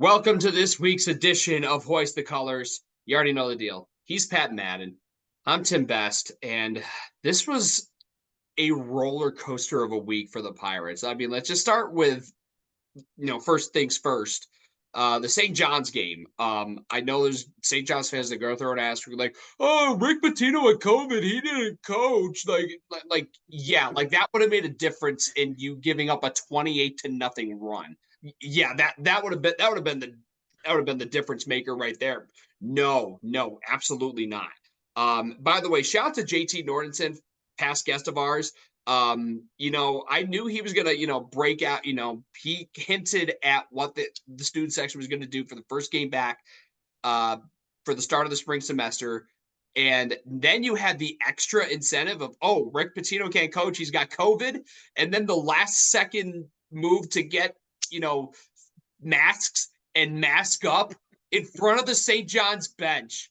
Welcome to this week's edition of Hoist the Colors. You already know the deal. He's Pat Madden. I'm Tim Best, and this was a roller coaster of a week for the Pirates. I mean, let's just start with, first things first. The St. John's game. I know there's St. John's fans that go through and ask, like, "Oh, Rick Pitino had COVID. He didn't coach." Yeah, like that would have made a difference in you giving up a 28 to nothing run. Yeah, that would have been the difference maker right there. No, no, absolutely not. By the way, shout out to JT Nordenson, past guest of ours. I knew he was gonna, break out. He hinted at what the student section was gonna do for the first game back, uh, for the start of the spring semester. And then you had the extra incentive of, oh, Rick Pitino can't coach, he's got COVID. And then the last second move to get, you know, masks and mask up in front of the St. John's bench.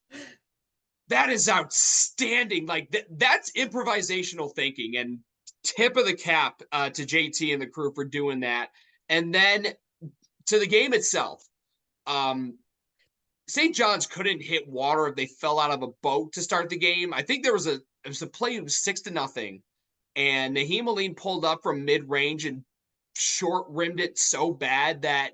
That is outstanding. Like that's improvisational thinking, and tip of the cap to JT and the crew for doing that. And then to the game itself, St. John's couldn't hit water if they fell out of a boat to start the game. I think it was a play, it was 6-0, and Naheem Aline pulled up from mid range and short rimmed it so bad that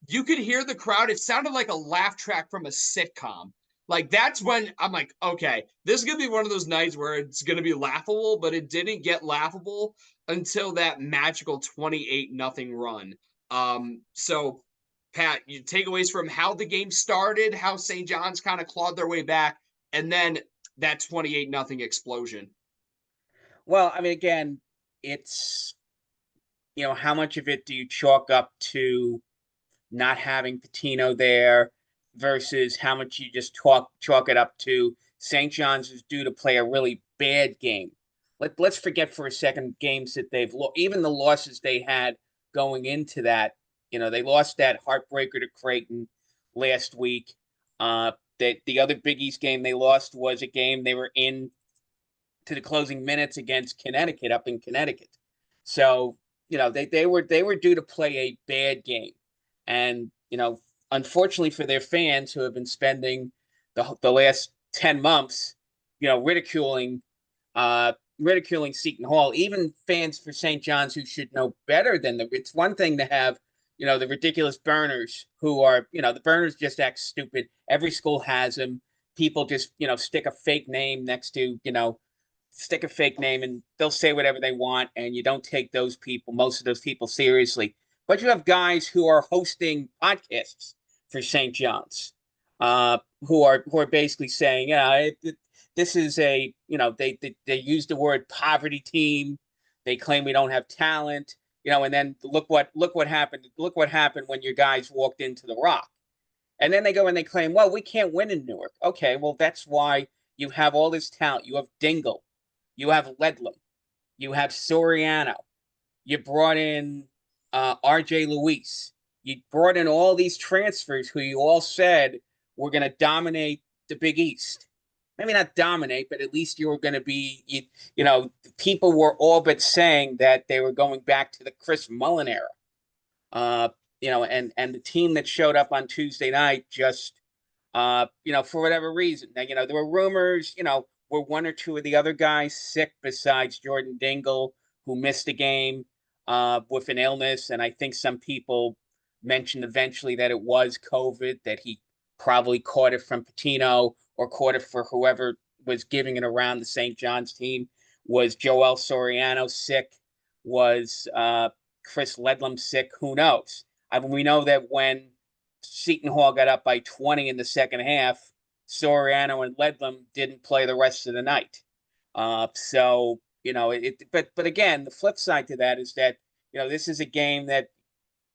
you could hear the crowd. It sounded like a laugh track from a sitcom. Like that's when I'm like, okay, this is gonna be one of those nights where it's gonna be laughable, but it didn't get laughable until that magical 28-0 run. So Pat, you takeaways from how the game started, how St. John's kind of clawed their way back, and then that 28-0 explosion. Well, I mean, again, it's, how much of it do you chalk up to not having Pitino there versus how much you just chalk it up to St. John's is due to play a really bad game. Let's forget for a second games that they've even the losses they had going into that. They lost that heartbreaker to Creighton last week. The other Big East game they lost was a game they were in to the closing minutes against Connecticut up in Connecticut. So, they were due to play a bad game. And, unfortunately for their fans who have been spending the last 10 months, ridiculing Seton Hall, even fans for St. John's who should know better than it's one thing to have, the ridiculous burners who are, the burners just act stupid. Every school has them. People just, stick a fake name next to, stick a fake name and they'll say whatever they want. And you don't take most of those people seriously. But you have guys who are hosting podcasts for St. John's, who are basically saying, this is they use the word poverty team. They claim we don't have talent, and then look what happened. Look what happened when your guys walked into the Rock. And then they go and they claim, well, we can't win in Newark. Okay, well, that's why you have all this talent. You have Dingle, you have Ledlam, you have Soriano. You brought in RJ Luis. You brought in all these transfers who you all said were going to dominate the Big East. Maybe not dominate, but at least you were going to be, people were all but saying that they were going back to the Chris Mullen era. And the team that showed up on Tuesday night just, for whatever reason. Now, there were rumors, were one or two of the other guys sick besides Jordan Dingle, who missed a game with an illness. And I think some people mentioned eventually that it was COVID, that he probably caught it from Pitino or caught it for whoever was giving it around the St. John's team. Was Joel Soriano sick? Was Chris Ledlam sick? Who knows? I mean, we know that when Seton Hall got up by 20 in the second half, Soriano and Ledlam didn't play the rest of the night. But again, the flip side to that is that, this is a game that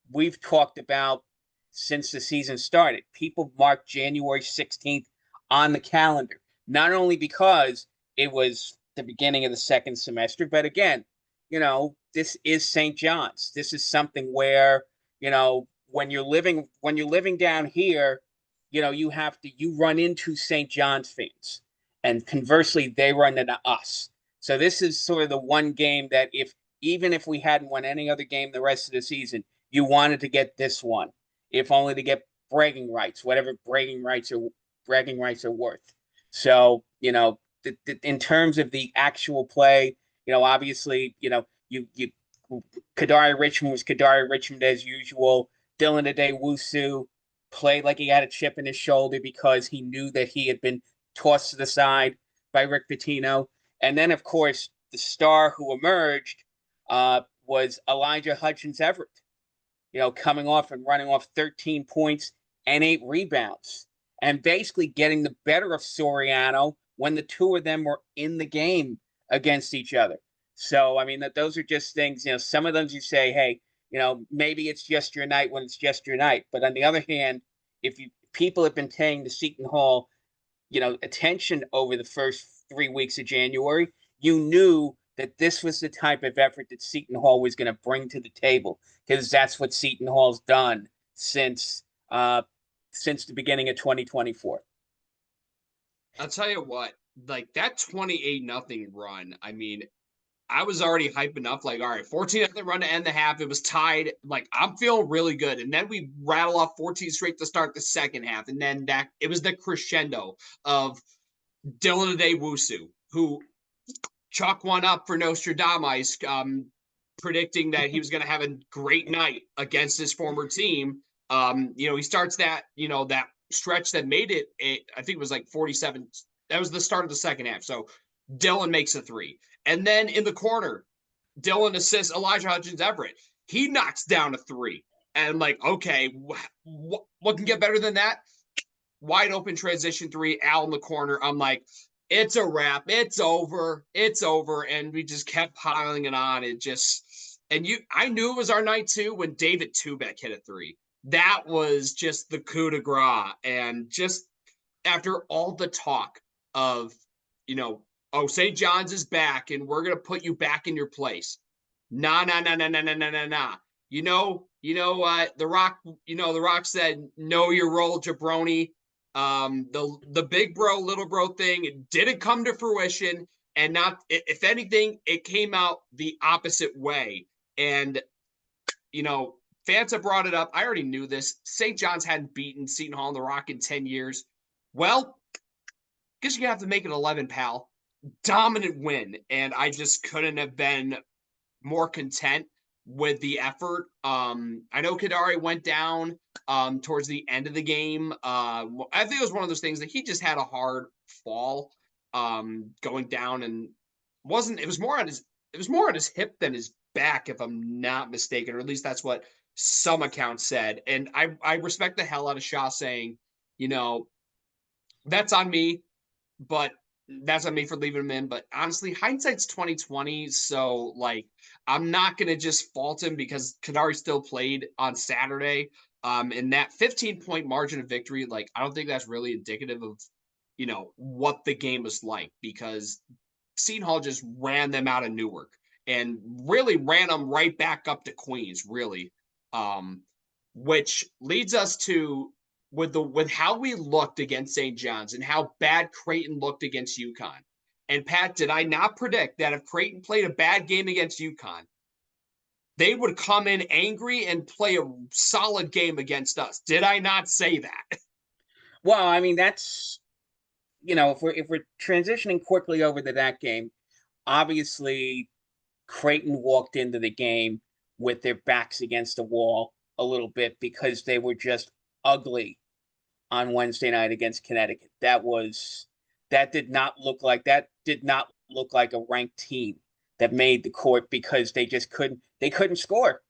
we've talked about since the season started. People marked January 16th on the calendar, not only because it was the beginning of the second semester, but again, this is St. John's. This is something where, when you're living down here, you run into St. John's fans, and conversely, they run into us. So this is sort of the one game that even if we hadn't won any other game the rest of the season, you wanted to get this one, if only to get bragging rights, whatever bragging rights are worth. So, in terms of the actual play, obviously, you Kadari Richmond was Kadari Richmond as usual. Dylan Adewusu played like he had a chip in his shoulder because he knew that he had been tossed to the side by Rick Pitino. And then, of course, the star who emerged was Elijah Hutchins Everett, coming off and running off 13 points and 8 rebounds and basically getting the better of Soriano when the two of them were in the game against each other. So, I mean, those are just things, some of them you say, hey, maybe it's just your night when it's just your night. But on the other hand, if people have been paying the Seton Hall, attention over the first 3 weeks of January, you knew that this was the type of effort that Seton Hall was going to bring to the table, because that's what Seton Hall's done since the beginning of 2024. I'll tell you what, like that 28-0 run, I mean, I was already hyping up, like, all right, 14-0 run to end the half. It was tied. Like, I'm feeling really good. And then we rattle off 14 straight to start the second half. And then it was the crescendo of Dylan Adewusu, who chalk one up for Nostradamus, predicting that he was going to have a great night against his former team. He starts that stretch that made it, I think it was like 47. That was the start of the second half. So Dylan makes a three. And then in the corner, Dylan assists Elijah Hutchins Everett. He knocks down a three. And like, okay, what can get better than that? Wide open transition three, Al in the corner. I'm like, it's a wrap. It's over. It's over. And we just kept piling it on. I knew it was our night too when David Tubeck hit a three. That was just the coup de grace. And just after all the talk of, St. John's is back and we're going to put you back in your place. Nah. The Rock said, know your role, jabroni. The big bro, little bro thing, it didn't come to fruition. And not, if anything, it came out the opposite way. And, fans have brought it up. I already knew this. St. John's hadn't beaten Seton Hall and the Rock in 10 years. Well, guess you're going to have to make it 11, pal. Dominant win. And I just couldn't have been more content with the effort. I know Kadari went down towards the end of the game. I think it was one of those things that he just had a hard fall going down, and it was more on his hip than his back, if I'm not mistaken, or at least that's what some accounts said. And I respect the hell out of Shaw saying, that's on me, but that's on me for leaving him in. But honestly, hindsight's 2020. So like, I'm not going to just fault him because Kadari still played on Saturday. And that 15-point margin of victory, like, I don't think that's really indicative of, what the game was like, because Seton Hall just ran them out of Newark and really ran them right back up to Queens, really. Which leads us to, with how we looked against St. John's and how bad Creighton looked against UConn. And Pat, did I not predict that if Creighton played a bad game against UConn, they would come in angry and play a solid game against us? Did I not say that? Well, I mean, that's, if we're transitioning quickly over to that game, obviously Creighton walked into the game with their backs against the wall a little bit because they were just ugly on Wednesday night against Connecticut. That did not look like a ranked team that made the court, because they just couldn't score.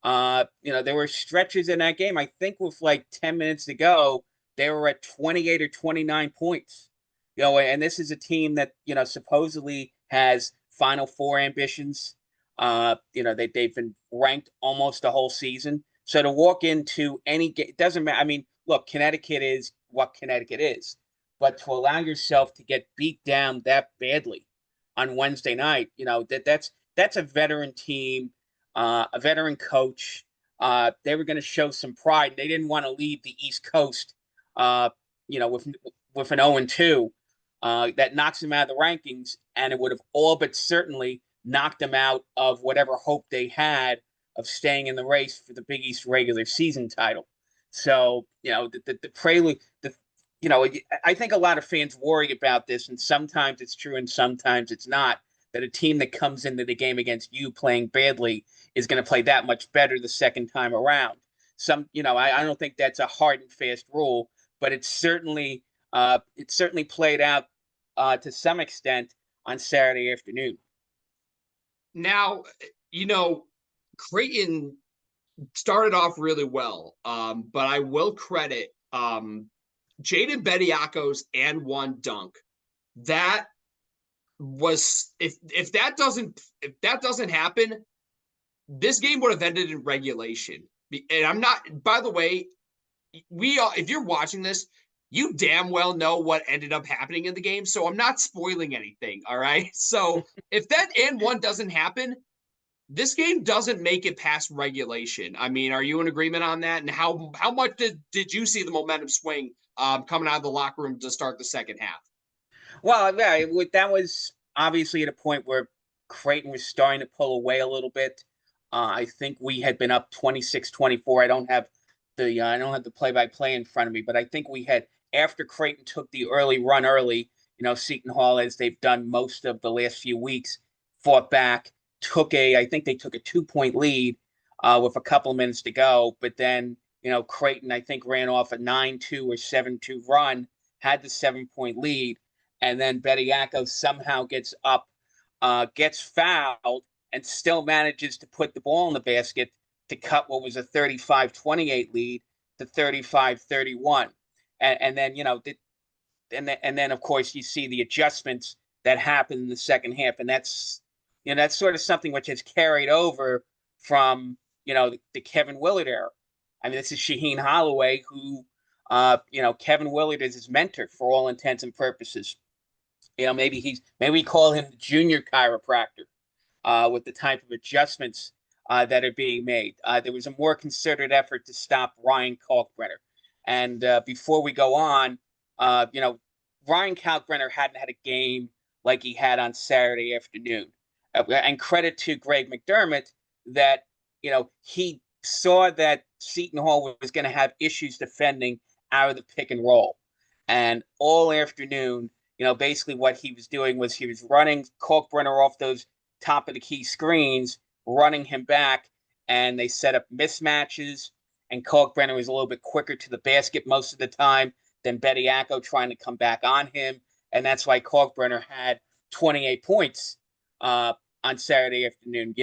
There were stretches in that game. I think with like 10 minutes to go, they were at 28 or 29 points. And this is a team that, supposedly has Final Four ambitions. They've been ranked almost the whole season. So to walk into any game, it doesn't matter. I mean, look, Connecticut is what Connecticut is. But to allow yourself to get beat down that badly on Wednesday night, that's a veteran team, a veteran coach. They were going to show some pride. They didn't want to leave the East Coast, with an 0-2 that knocks them out of the rankings, and it would have all but certainly knocked them out of whatever hope they had of staying in the race for the Big East regular season title. So, the prelude, you know, I think a lot of fans worry about this, and sometimes it's true and sometimes it's not, that a team that comes into the game against you playing badly is going to play that much better the second time around. I don't think that's a hard and fast rule, but it certainly played out to some extent on Saturday afternoon. Now, you know, Creighton started off really well, but I will credit Jaden Bediako's and one dunk. That was if that doesn't happen, this game would have ended in regulation. And I'm not. By the way, if you're watching this, you damn well know what ended up happening in the game. So I'm not spoiling anything. All right. So if that and one doesn't happen, this game doesn't make it past regulation. I mean, are you in agreement on that? And how much did you see the momentum swing coming out of the locker room to start the second half? Well, yeah, that was obviously at a point where Creighton was starting to pull away a little bit. I think we had been up 26-24. I don't have the play-by-play in front of me, but I think we had, after Creighton took the early run early, Seton Hall, as they've done most of the last few weeks, fought back, I think they took a 2-point lead with a couple of minutes to go, but then, Creighton, I think, ran off a 9-2 or 7-2 run, had the 7-point lead, and then Bediako somehow gets up, gets fouled, and still manages to put the ball in the basket to cut what was a 35-28 lead to 35-31. And then, and then of course you see the adjustments that happen in the second half, and that's sort of something which has carried over from the Kevin Willard era. I mean, this is Shaheen Holloway, who Kevin Willard is his mentor for all intents and purposes. Maybe we call him the junior chiropractor with the type of adjustments that are being made. There was a more concerted effort to stop Ryan Kalkbrenner. And before we go on, Ryan Kalkbrenner hadn't had a game like he had on Saturday afternoon. And credit to Greg McDermott that, he saw that Seton Hall was going to have issues defending out of the pick and roll. And all afternoon, basically what he was doing was he was running Kalkbrenner off those top of the key screens, running him back, and they set up mismatches. And Kalkbrenner was a little bit quicker to the basket most of the time than Bediako trying to come back on him. And that's why Kalkbrenner had 28 points on Saturday afternoon.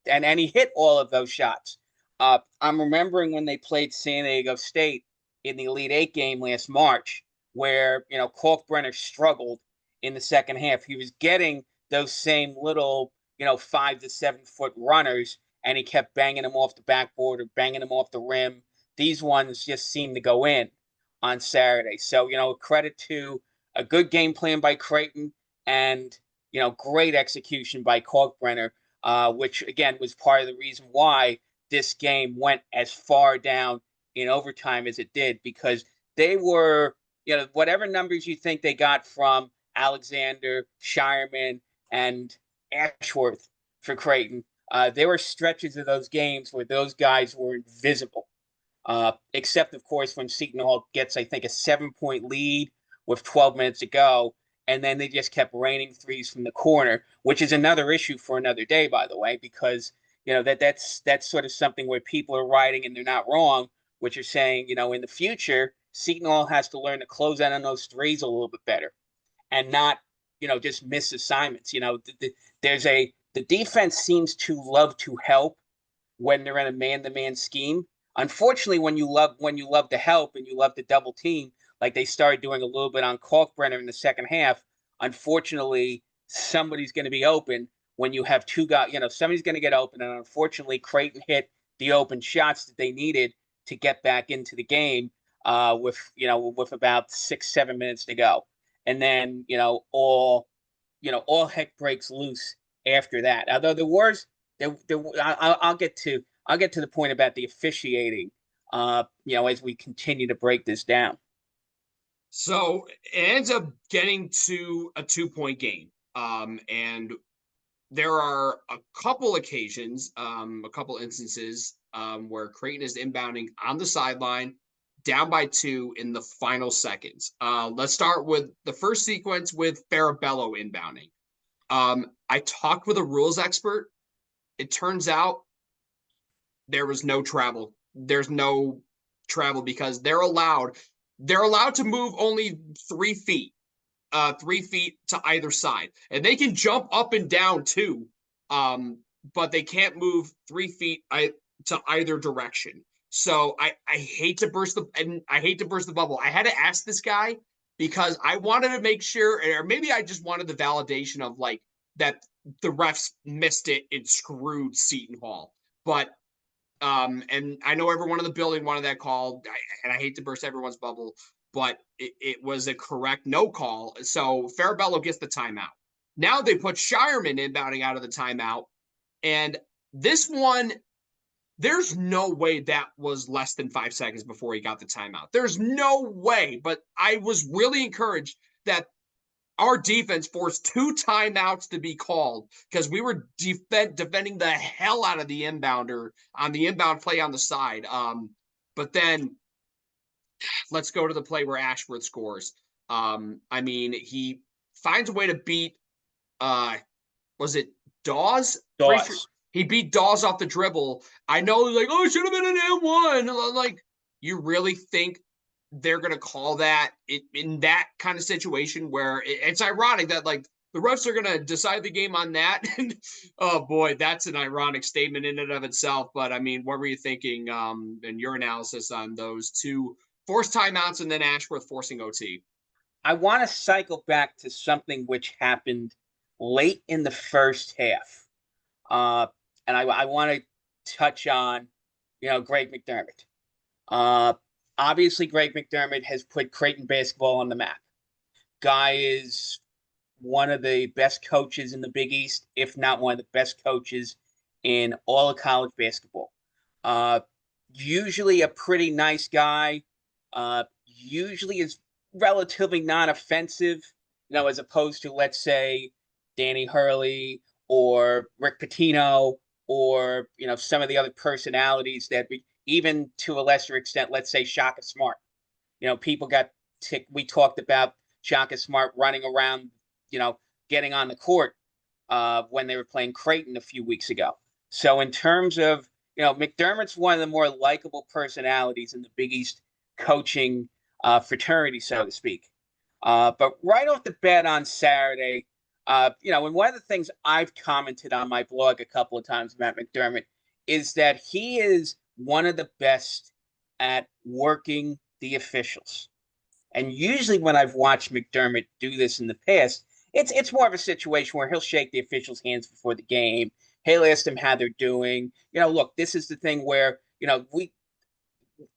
And he hit all of those shots. I'm remembering when they played San Diego State in the Elite Eight game last March, where Kalkbrenner struggled in the second half. He was getting those same little 5 to 7 foot runners, and he kept banging them off the backboard or banging them off the rim. These ones just seemed to go in on Saturday. So credit to a good game plan by Creighton and great execution by Kalkbrenner, which again was part of the reason why this game went as far down in overtime as it did, because they were, whatever numbers you think they got from Alexander, Shireman, and Ashworth for Creighton, there were stretches of those games where those guys were invisible. Except, of course, when Seton Hall gets, I think, a 7-point lead with 12 minutes to go, and then they just kept raining threes from the corner, which is another issue for another day, by the way, because that's sort of something where people are writing and they're not wrong, which are saying, in the future, Seton Hall has to learn to close out on those threes a little bit better and not, just miss assignments. The defense seems to love to help when they're in a man-to-man scheme. Unfortunately, when you love to help and you love to double team, like they started doing a little bit on Kalkbrenner in the second half, unfortunately, somebody's going to be open when you have two guys. Somebody's going to get open, and unfortunately, Creighton hit the open shots that they needed to get back into the game with about 6-7 minutes to go, and then all heck breaks loose after that. Although I'll get to the point about the officiating, as we continue to break this down. So it ends up getting to a 2-point game. And there are a couple occasions, a couple instances where Creighton is inbounding on the sideline, down by 2 in the final seconds. Let's start with the first sequence with Farabello inbounding. I talked with a rules expert. It turns out there was no travel. There's no travel because they're allowed to move only 3 feet, 3 feet to either side, and they can jump up and down too. But they can't move 3 feet to either direction. So I hate to burst the bubble. I had to ask this guy because I wanted to make sure, or maybe I just wanted the validation of like that the refs missed it and screwed Seton Hall. But and I know everyone in the building wanted that call, and I hate to burst everyone's bubble, but it was a correct no call. So Farabello gets the timeout. Now they put Shireman inbounding out of the timeout, and this one, there's no way that was less than 5 seconds before he got the timeout. There's no way, but I was really encouraged that our defense forced 2 timeouts to be called because we were defending the hell out of the inbounder on the inbound play on the side. But then let's go to the play where Ashworth scores. I mean, he finds a way to beat, was it Dawes? Sure Dawes. he beat Dawes off the dribble. I know, like, oh, it should have been an M1. Like, you really think they're going to call that in that kind of situation where it's ironic that like the refs are going to decide the game on that. Oh boy, that's an ironic statement in and of itself. But I mean, what were you thinking in your analysis on those two forced timeouts and then Ashworth forcing OT? I want to cycle back to something which happened late in the first half. Uh, and I want to touch on, Greg McDermott. Uh, Obviously, Greg McDermott has put Creighton basketball on the map. Guy is one of the best coaches in the Big East, if not one of the best coaches in all of college basketball. Uh, Usually a pretty nice guy. Usually is relatively non-offensive, as opposed to, let's say, Danny Hurley or Rick Pitino or, some of the other personalities that even to a lesser extent, let's say Shaka Smart. People got ticked. We talked about Shaka Smart running around, getting on the court when they were playing Creighton a few weeks ago. So in terms of, McDermott's one of the more likable personalities in the Big East coaching fraternity, so to speak. But right off the bat on Saturday, and one of the things I've commented on my blog a couple of times about McDermott is that he is one of the best at working the officials. And usually when I've watched McDermott do this in the past, it's more of a situation where he'll shake the officials' hands before the game. He'll ask them how they're doing. Look, this is the thing where,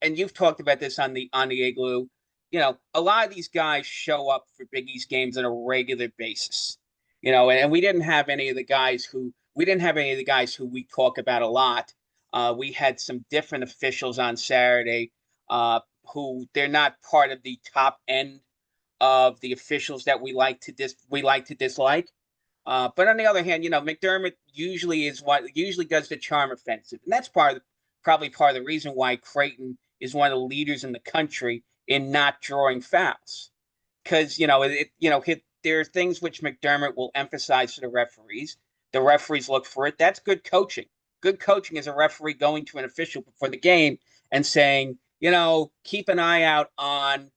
and you've talked about this on the Igloo, a lot of these guys show up for Big East games on a regular basis. And we didn't have any of the guys who we talk about a lot. We had some different officials on Saturday who they're not part of the top end of the officials that we like to dislike. But on the other hand, McDermott usually does the charm offensive, and that's probably part of the reason why Creighton is one of the leaders in the country in not drawing fouls, because there are things which McDermott will emphasize to the referees. The referees look for it. That's good coaching. Good coaching is a referee going to an official before the game and saying, keep an eye out on,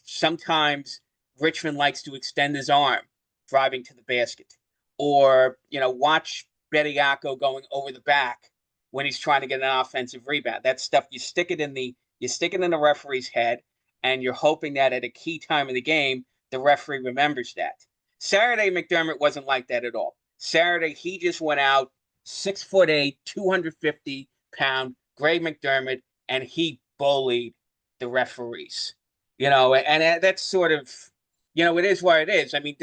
sometimes Richmond likes to extend his arm driving to the basket, or, watch Bediako going over the back when he's trying to get an offensive rebound. That stuff, you stick it in the referee's head, and you're hoping that at a key time of the game, the referee remembers that. Saturday, McDermott wasn't like that at all. Saturday, he just went out, 6'8", 250-pound Greg McDermott, and he bullied the referees. And that's sort of, it is what it is. I mean,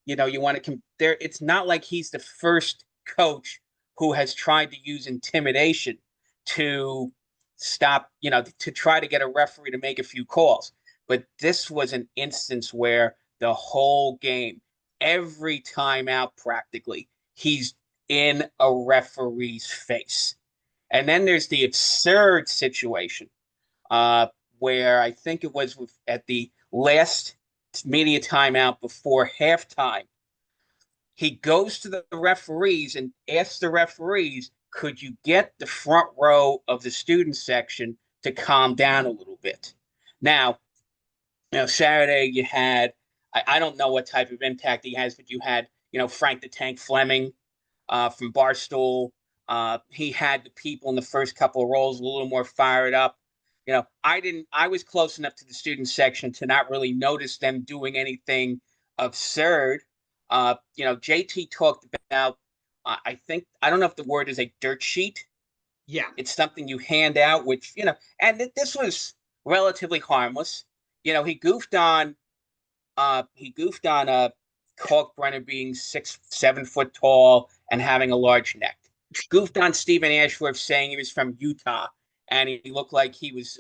you want to compare. It's not like he's the first coach who has tried to use intimidation to stop, to try to get a referee to make a few calls. But this was an instance where the whole game, every timeout practically, he's in a referee's face. And then there's the absurd situation where I think it was at the last media timeout before halftime. He goes to the referees and asks the referees, could you get the front row of the student section to calm down a little bit? Now, Saturday you had, I don't know what type of impact he has, but you had, Frank the Tank Fleming from Barstool. He had the people in the first couple of rows a little more fired up. I was close enough to the student section to not really notice them doing anything absurd. JT talked about, I don't know if the word is a dirt sheet. Yeah. It's something you hand out, which, and this was relatively harmless. He goofed on Kalkbrenner being 6-7 foot tall and having a large neck. Goofed on Stephen Ashworth saying he was from Utah and he looked like he was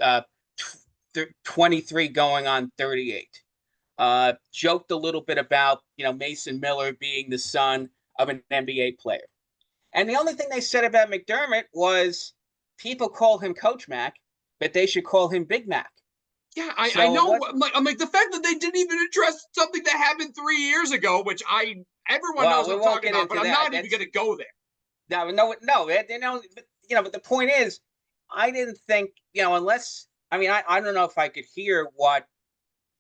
23 going on 38. Joked a little bit about Mason Miller being the son of an NBA player. And the only thing they said about McDermott was people call him Coach Mac, but they should call him Big Mac. Yeah, I know. I'm like the fact that they didn't even address something that happened 3 years ago, which everyone knows what I'm talking about, but I'm not even going to go there. No. But the point is, I didn't think, unless, I don't know if I could hear what,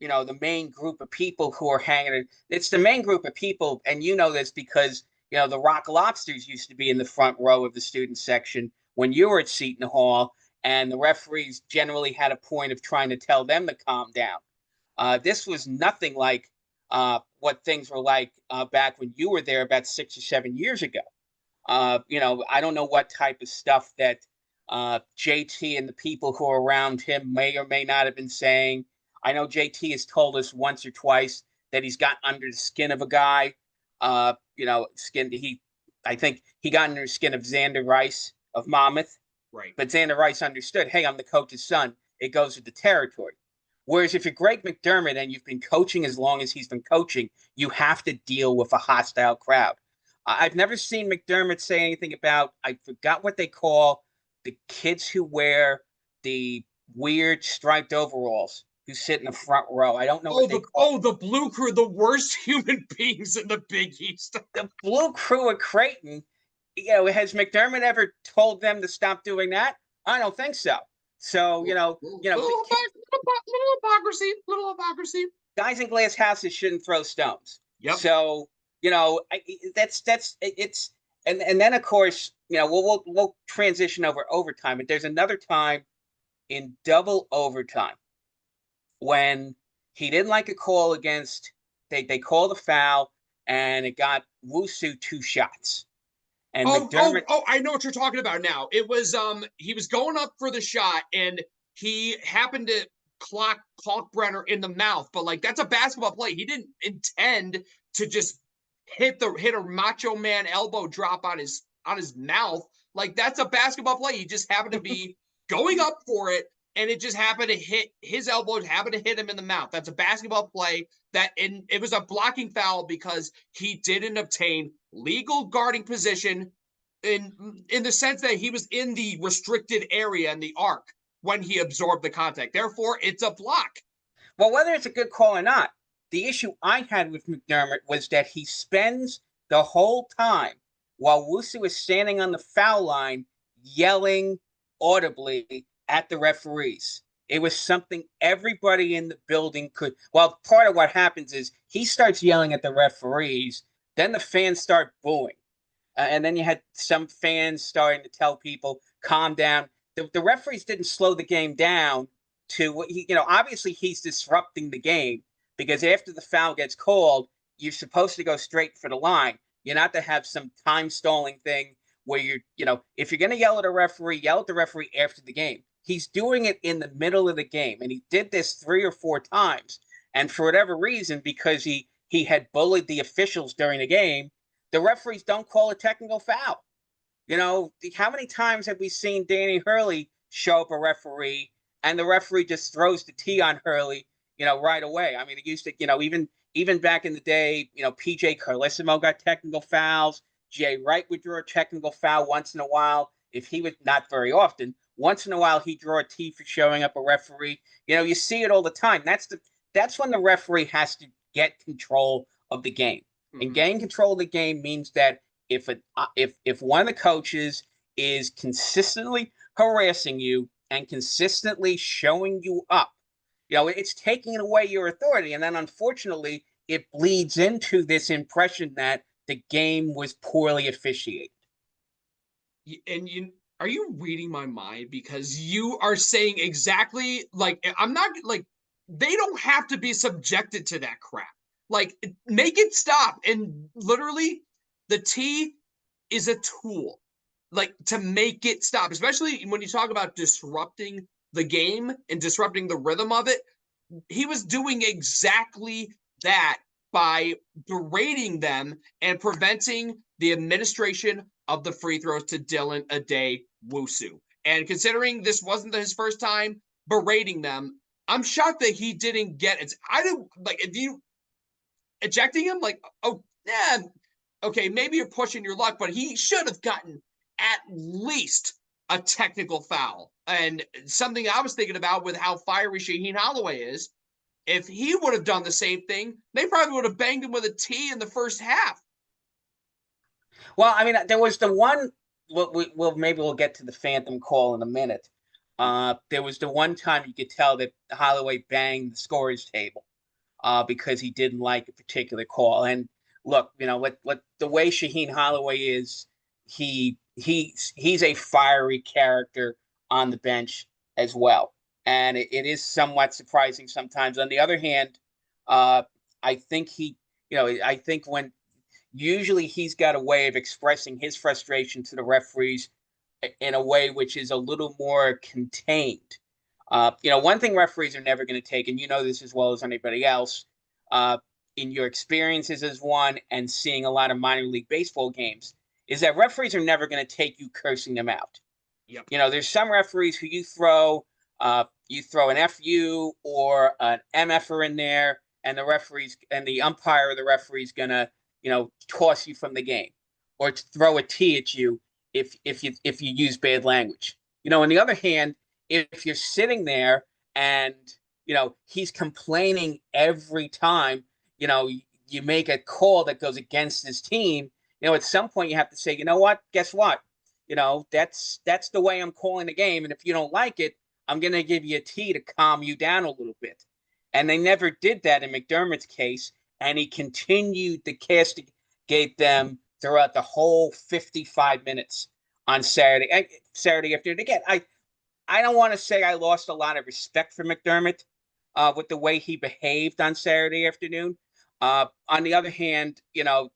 the main group of people who are hanging. It's the main group of people, and this because, the Rock Lobsters used to be in the front row of the student section when you were at Seton Hall, and the referees generally had a point of trying to tell them to calm down. This was nothing like what things were like back when you were there about 6 or 7 years ago. I don't know what type of stuff that JT and the people who are around him may or may not have been saying. I know JT has told us once or twice that he's got under the skin of a guy. I think he got under the skin of Xander Rice of Monmouth. Right. But Xander Rice understood, hey, I'm the coach's son. It goes with the territory. Whereas if you're Greg McDermott and you've been coaching as long as he's been coaching, you have to deal with a hostile crowd. I've never seen McDermott say anything about, I forgot what they call the kids who wear the weird striped overalls who sit in the front row. I don't know what they call. The Blue Crew, the worst human beings in the Big East. The Blue Crew at Creighton. Has McDermott ever told them to stop doing that? I don't think so. So, little hypocrisy. Guys in glass houses shouldn't throw stones. Yep. So, it's and then of course, we'll transition over overtime. But there's another time in double overtime when he didn't like a call against. They called a foul and it got Wusu 2 shots. And McDermott, I know what you're talking about now. It was he was going up for the shot and he happened to clock Kalkbrenner in the mouth, but like that's a basketball play. He didn't intend to just hit a macho man elbow drop on his mouth. Like that's a basketball play. He just happened to be going up for it and it just happened to hit his elbow, happened to hit him in the mouth. That's a basketball play it was a blocking foul because he didn't obtain legal guarding position in the sense that he was in the restricted area in the arc when he absorbed the contact. Therefore, it's a block. Well, whether it's a good call or not, the issue I had with McDermott was that he spends the whole time while Wusu is standing on the foul line yelling audibly at the referees. It was something everybody in the building could. Well, part of what happens is he starts yelling at the referees, then the fans start booing. And then you had some fans starting to tell people, calm down. The referees didn't slow the game down to, obviously he's disrupting the game because after the foul gets called, you're supposed to go straight for the line. You're not to have some time stalling thing where if you're going to yell at a referee, yell at the referee after the game. He's doing it in the middle of the game, and he did this 3 or 4 times. And for whatever reason, because he had bullied the officials during the game, the referees don't call a technical foul. How many times have we seen Danny Hurley show up a referee, and the referee just throws the tee on Hurley, right away? I mean, it used to, even back in the day, PJ Carlissimo got technical fouls. Jay Wright would draw a technical foul once in a while. If he would, not very often, once in a while he'd draw a T for showing up a referee. You see it all the time. That's when the referee has to get control of the game. And getting control of the game means that if one of the coaches is consistently harassing you and consistently showing you up, it's taking away your authority. And then unfortunately, it bleeds into this impression that the game was poorly officiated. And are you reading my mind? Because you are saying exactly like I'm not like they don't have to be subjected to that crap. Like make it stop. And literally, the T is a tool, like to make it stop. Especially when you talk about disrupting the game and disrupting the rhythm of it. He was doing exactly that by berating them and preventing the administration of the free throws to Dylan Ade Wusu. And considering this wasn't his first time berating them, I'm shocked that he didn't get it. I don't like if you ejecting him, like, oh, yeah, okay, maybe you're pushing your luck, but he should have gotten at least a technical foul. And something I was thinking about with how fiery Shaheen Holloway is, if he would have done the same thing, they probably would have banged him with a T in the first half. Well, I mean, there was the one. Maybe we'll get to the phantom call in a minute. There was the one time you could tell that Holloway banged the scorer's table because he didn't like a particular call. And look, what the way Shaheen Holloway is, he's a fiery character on the bench as well, and it is somewhat surprising sometimes. On the other hand, I think I think when usually he's got a way of expressing his frustration to the referees in a way which is a little more contained. One thing referees are never going to take, and you know this as well as anybody else, in your experiences as one and seeing a lot of minor league baseball games, is that referees are never going to take you cursing them out. Yep. There's some referees who you throw an FU or an MFer in there, and the umpire or the referee's gonna toss you from the game or to throw a T at you if you use bad language. On the other hand, if you're sitting there and he's complaining every time you make a call that goes against his team, at some point you have to say, you know what? Guess what? That's the way I'm calling the game, and if you don't like it, I'm going to give you a T to calm you down a little bit. And they never did that in McDermott's case, and he continued to castigate them throughout the whole 55 minutes on Saturday afternoon. Again, I don't want to say I lost a lot of respect for McDermott with the way he behaved on Saturday afternoon. On the other hand,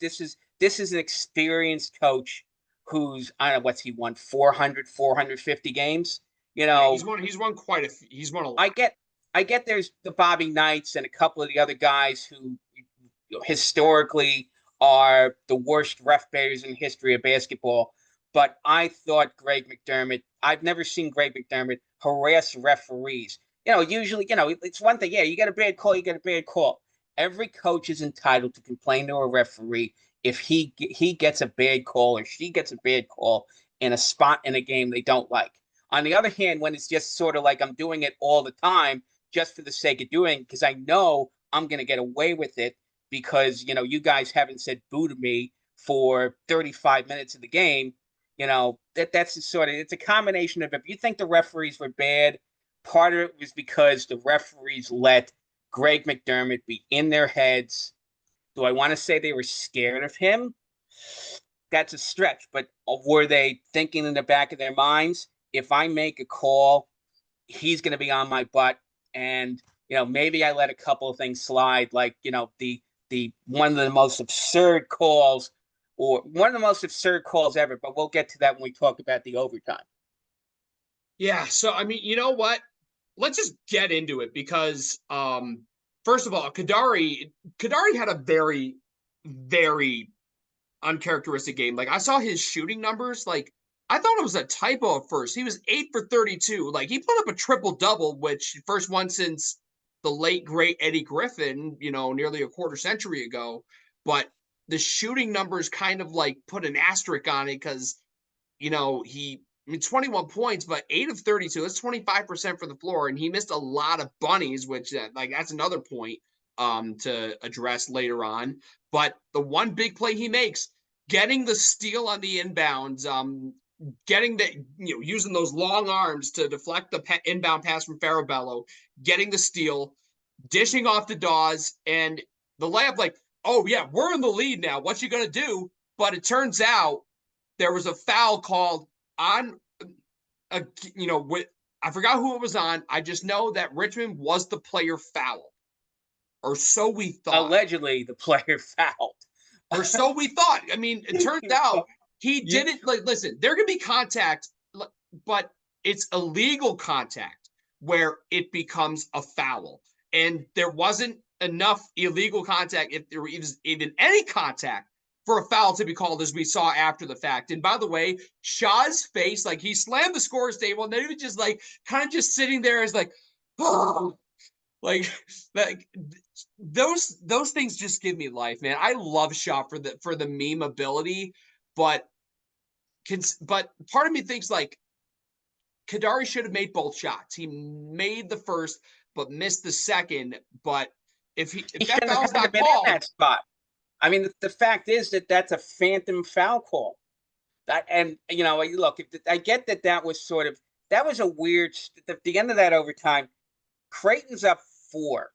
this is an experienced coach who's, I don't know, what's he won, 450 games? Yeah, he's won quite a few. He's won a lot. I get there's the Bobby Knights and a couple of the other guys who historically are the worst ref baiters in the history of basketball. But I thought I've never seen Greg McDermott harass referees. Usually, it's one thing. Yeah, you get a bad call, you get a bad call. Every coach is entitled to complain to a referee if he gets a bad call or she gets a bad call in a spot in a game they don't like. On the other hand, when it's just sort of like I'm doing it all the time just for the sake of doing it, because I know I'm going to get away with it because, you guys haven't said boo to me for 35 minutes of the game, that's sort of, it's a combination of, if you think the referees were bad, part of it was because the referees let Greg McDermott be in their heads. Do I want to say they were scared of him? That's a stretch, but were they thinking in the back of their minds, if I make a call, he's going to be on my butt, and maybe I let a couple of things slide, like the one of the most absurd calls, or one of the most absurd calls ever. But we'll get to that when we talk about the overtime. Yeah, so I mean, you know what? Let's just get into it because first of all, Kadari had a very, very uncharacteristic game. Like I saw his shooting numbers, like I thought it was a typo at first. He was 8 for 32. Like he put up a triple double, which first one since the late great Eddie Griffin, nearly a quarter century ago. But the shooting numbers kind of like put an asterisk on it because, I mean, 21 points, but 8 of 32, that's 25% for the floor. And he missed a lot of bunnies, which that's another point to address later on. But the one big play he makes, getting the steal on the inbounds, getting the, using those long arms to deflect the inbound pass from Farabello, getting the steal, dishing off to Dawes, and the layup, like, oh, yeah, we're in the lead now. What you going to do? But it turns out there was a foul called on, I forgot who it was on. I just know that Richmond was the player foul, or so we thought. Allegedly, the player fouled. Or so we thought. I mean, it turns out he didn't. Like, listen, there can be contact, but it's illegal contact where it becomes a foul. And there wasn't enough illegal contact, if there was even any contact, for a foul to be called, as we saw after the fact. And by the way, Shaw's face, like, he slammed the scorer's table, and then he was just like kind of just sitting there as like, oh, like those things just give me life, man. I love Shaw for the meme ability, but part of me thinks like Kadari should have made both shots. He made the first, but missed the second. But if that foul's not called, in that spot. I mean, the fact is that that's a phantom foul call. And look, I get that was a weird. At the end of that overtime, Creighton's up 4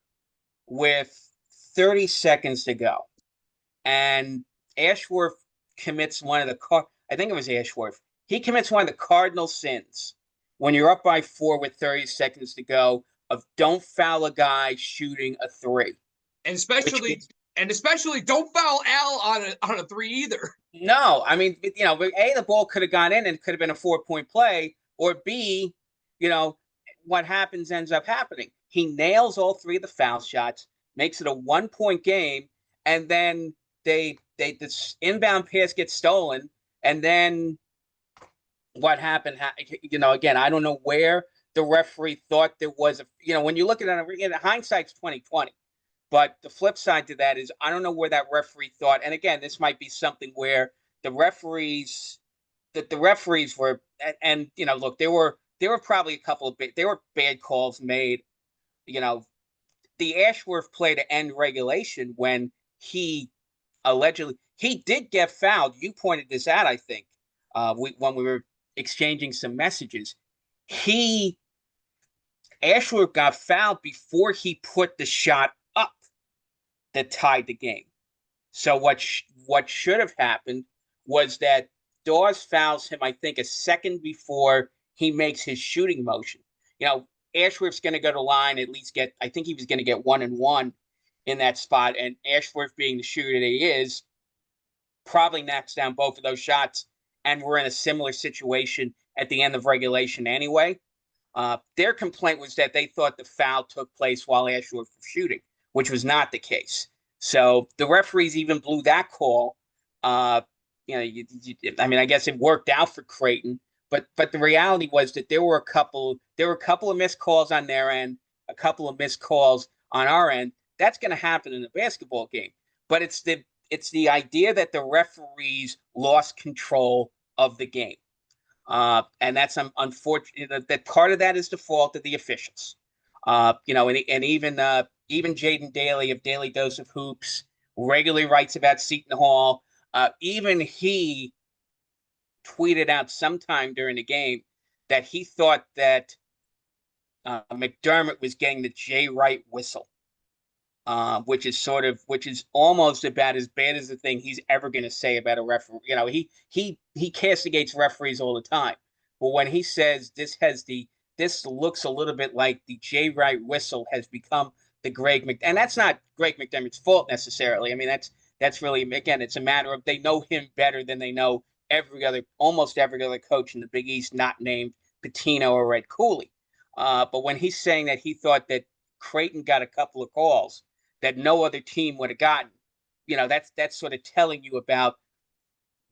with 30 seconds to go, and Ashworth commits one of the I think it was Ashworth. He commits one of the cardinal sins when you're up by 4 with 30 seconds to go of don't foul a guy shooting a 3, and especially don't foul Al on a 3 either. No, I mean, A, the ball could have gone in and it could have been a 4-point play, or B, what happens ends up happening. He nails all 3 of the foul shots, makes it a 1-point game, and then this inbound pass gets stolen, and then what happened? Again, I don't know where the referee thought there was when you look at it, hindsight's 20/20. But the flip side to that is I don't know where that referee thought. And again, this might be something where the referees were, and look, there were probably a couple of there were bad calls made. The Ashworth play to end regulation when he did get fouled. You pointed this out, I think, when we were exchanging some messages. Ashworth got fouled before he put the shot up that tied the game. So what should have happened was that Dawes fouls him, I think, a second before he makes his shooting motion. Ashworth's going to go to line, at least I think he was going to get 1-1 in that spot. And Ashworth, being the shooter that he is, probably knocks down both of those shots. And we're in a similar situation at the end of regulation anyway. Their complaint was that they thought the foul took place while Ashworth was shooting, which was not the case. So the referees even blew that call. I guess it worked out for Creighton, but the reality was that there were a couple of missed calls on their end, a couple of missed calls on our end. That's going to happen in a basketball game. But it's the idea that the referees lost control of the game. And that's unfortunate. That part of that is the fault of the officials. And even Jaden Daly of Daily Dose of Hoops regularly writes about Seton Hall. Even he tweeted out sometime during the game that he thought that McDermott was getting the Jay Wright whistle, which is almost about as bad as the thing he's ever going to say about a referee. He castigates referees all the time, but when he says this looks a little bit like the Jay Wright whistle has become the and that's not Greg McDermott's fault necessarily. I mean, that's really, again, it's a matter of they know him better than they know almost every other coach in the Big East, not named Pitino or Red Cooley. But when he's saying that he thought that Creighton got a couple of calls that no other team would have gotten, that's sort of telling you about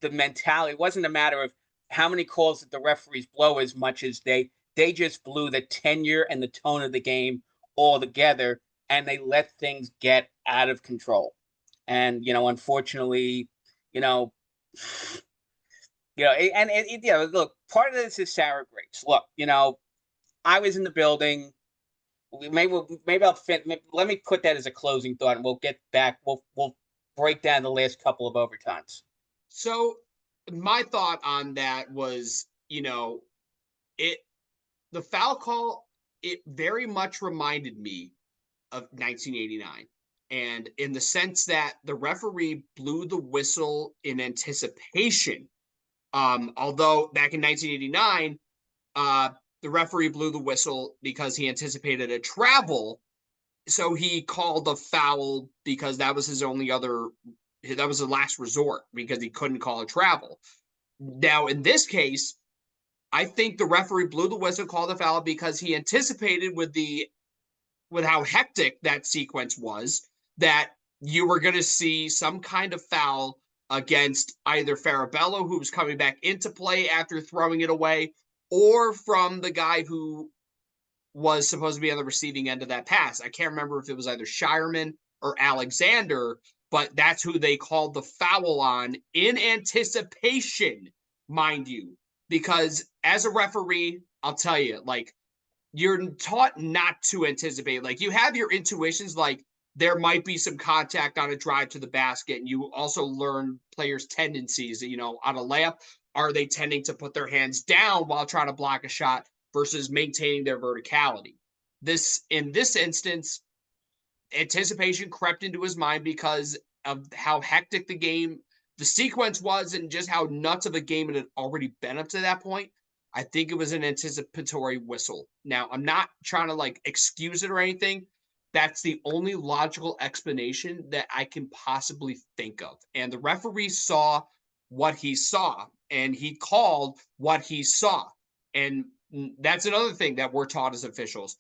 the mentality. It wasn't a matter of how many calls did the referees blow as much as they just blew the tenure and the tone of the game all together, and they let things get out of control. And unfortunately, you know, look, part of this is sour grapes. Look, I was in the building. Maybe I'll fit. Let me put that as a closing thought, and we'll get back. We'll break down the last couple of overtimes. So my thought on that was, it the foul call, it very much reminded me of 1989. And in the sense that the referee blew the whistle in anticipation. Although back in 1989, the referee blew the whistle because he anticipated a travel. So he called a foul because that was that was the last resort because he couldn't call a travel. Now, in this case, I think the referee blew the whistle, called a foul because he anticipated with how hectic that sequence was that you were going to see some kind of foul against either Farabello, who was coming back into play after throwing it away, or from the guy who was supposed to be on the receiving end of that pass. I can't remember if it was either Shireman or Alexander, but that's who they called the foul on in anticipation, mind you. Because as a referee, I'll tell you, like, you're taught not to anticipate. Like, you have your intuitions, like there might be some contact on a drive to the basket, and you also learn players' tendencies. On a layup, are they tending to put their hands down while trying to block a shot versus maintaining their verticality? In this instance, anticipation crept into his mind because of how hectic the sequence was, and just how nuts of a game it had already been up to that point. I think it was an anticipatory whistle. Now, I'm not trying to like excuse it or anything. That's the only logical explanation that I can possibly think of. And the referee saw what he saw, and he called what he saw. And that's another thing that we're taught as officials.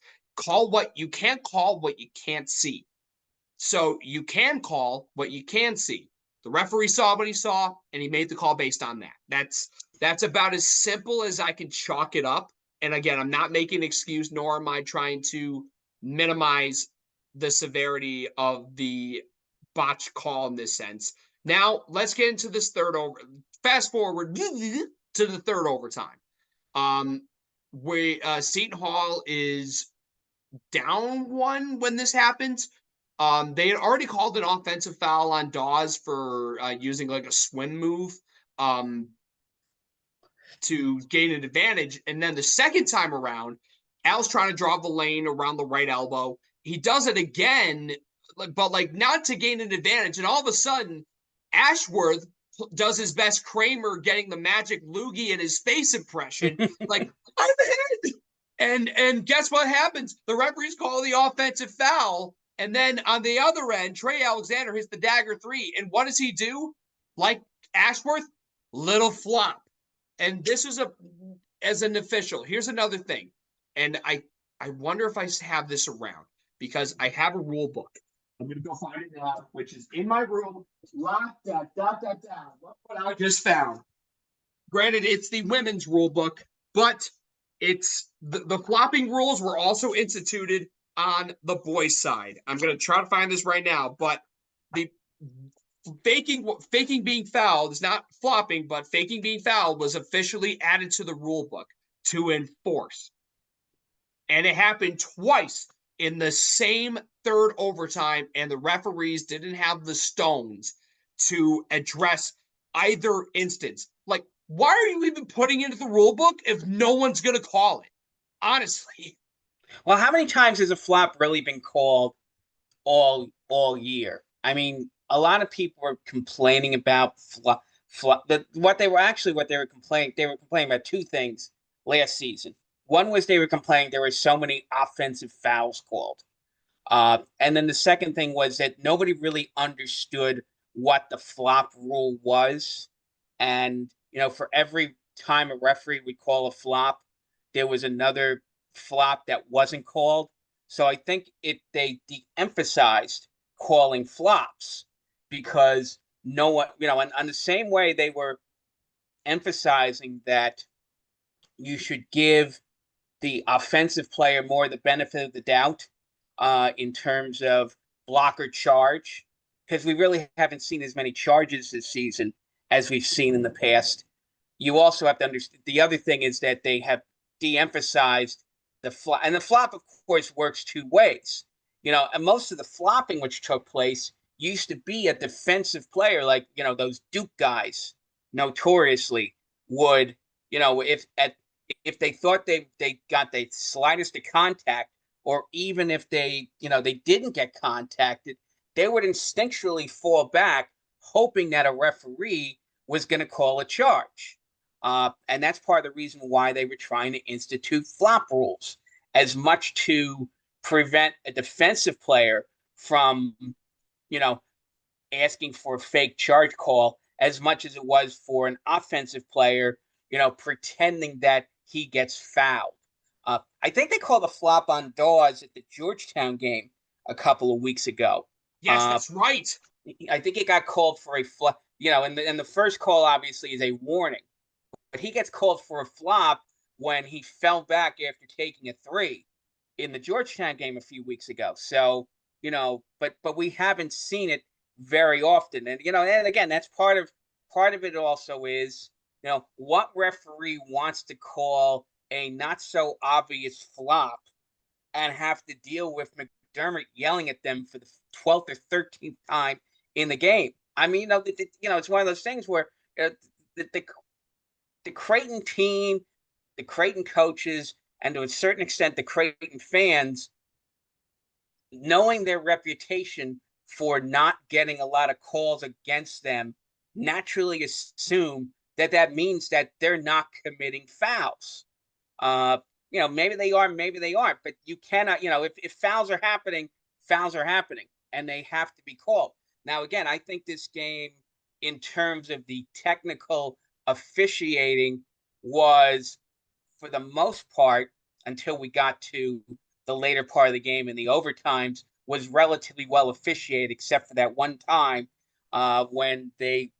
You can't call what you can't see. So you can call what you can see. The referee saw what he saw, and he made the call based on that. That's about as simple as I can chalk it up. And again, I'm not making an excuse, nor am I trying to minimize the severity of the botch call in this sense. Now, let's get into this fast forward to the third overtime. Seton Hall is down one when this happens. They had already called an offensive foul on Dawes for using like a swim move to gain an advantage. And then the second time around, Al's trying to draw the lane around the right elbow. He does it again, but like not to gain an advantage. And all of a sudden, Ashworth does his best Kramer getting the magic loogie in his face impression. Like, I'm ahead. And guess what happens? The referees call the offensive foul. And then on the other end, Trey Alexander hits the dagger three. And what does he do? Like Ashworth, little flop. And this is as an official, here's another thing. And I wonder if I have this around because I have a rule book. I'm going to go find it now, which is in my room. Look what I just found. Granted, it's the women's rule book, but it's the flopping rules were also instituted on the boys' side. I'm going to try to find this right now, but the faking being fouled is not flopping, but faking being fouled was officially added to the rule book to enforce. And it happened twice in the same third overtime, and the referees didn't have the stones to address either instance. Like, why are you even putting it into the rule book if no one's going to call it? Honestly. Well, how many times has a flop really been called all year? I mean, a lot of people were complaining about flop. What they were complaining about two things last season. One was they were complaining there were so many offensive fouls called. And then the second thing was that nobody really understood what the flop rule was. And, for every time a referee would call a flop, there was another flop that wasn't called. So I think they de-emphasized calling flops because no one, and on the same way they were emphasizing that you should give the offensive player more the benefit of the doubt in terms of block or charge. because we really haven't seen as many charges this season as we've seen in the past. You also have to understand the other thing is that they have de-emphasized the flop, and the flop, of course, works two ways. And most of the flopping which took place used to be a defensive player, like those Duke guys, notoriously would, if they thought they got the slightest of contact, or even if they didn't get contacted, they would instinctually fall back, hoping that a referee was going to call a charge. And that's part of the reason why they were trying to institute flop rules, as much to prevent a defensive player from, you know, asking for a fake charge call, as much as it was for an offensive player, pretending that he gets fouled. I think they called a flop on Dawes at the Georgetown game a couple of weeks ago. Yes, that's right. I think it got called for a flop. And the first call obviously is a warning, but he gets called for a flop when he fell back after taking a three in the Georgetown game a few weeks ago. So, but we haven't seen it very often. And again, that's part of it also is, what referee wants to call a not so obvious flop and have to deal with McDermott yelling at them for the 12th or 13th time in the game. I mean, it's one of those things where the Creighton team, the Creighton coaches, and to a certain extent the Creighton fans, knowing their reputation for not getting a lot of calls against them, naturally assume that means that they're not committing fouls. Maybe they are, maybe they aren't, but you cannot, if fouls are happening, and they have to be called. Now, again, I think this game, in terms of the technical officiating, was, for the most part, until we got to the later part of the game in the overtimes, was relatively well officiated, except for that one time when they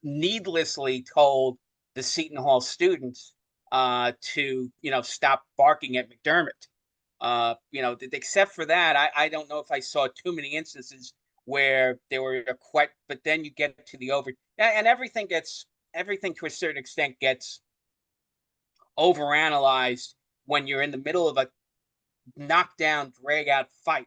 needlessly told the Seton Hall students to stop barking at McDermott. Except for that, I don't know if I saw too many instances where they were quite. But then you get to the over, and everything to a certain extent gets overanalyzed when you're in the middle of a knockdown, drag out fight,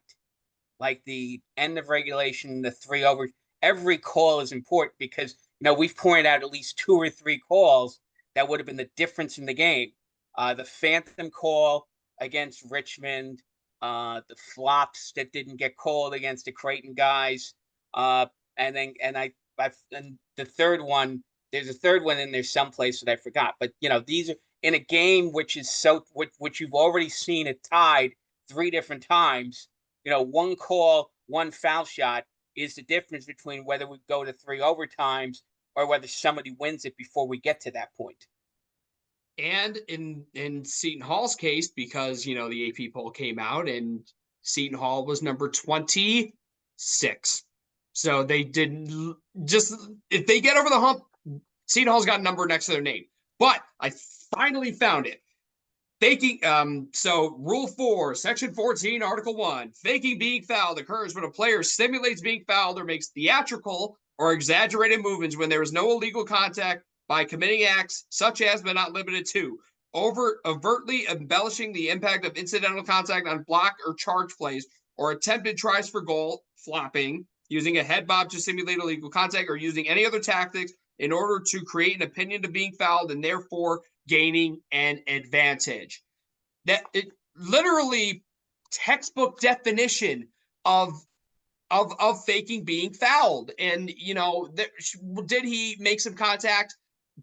like the end of regulation, the three over. Every call is important because we've pointed out at least two or three calls that would have been the difference in the game. The phantom call against Richmond, the flops that didn't get called against the Creighton guys, and the third one. There's a third one in there someplace that I forgot. But these are in a game which is which you've already seen it tied three different times. One call, one foul shot is the difference between whether we go to three overtimes or whether somebody wins it before we get to that point. And in Seton Hall's case, because the AP poll came out and Seton Hall was number 26. So they didn't just, if they get over the hump, Seton Hall's got a number next to their name. But I finally found it. Faking, so Rule 4, Section 14, Article 1, faking being fouled occurs when a player simulates being fouled or makes theatrical or exaggerated movements when there is no illegal contact by committing acts such as, but not limited to, overtly embellishing the impact of incidental contact on block or charge plays, or attempted tries for goal, flopping, using a head bob to simulate illegal contact, or using any other tactics in order to create an opinion of being fouled and therefore gaining an advantage. That it literally textbook definition of faking being fouled. And did he make some contact?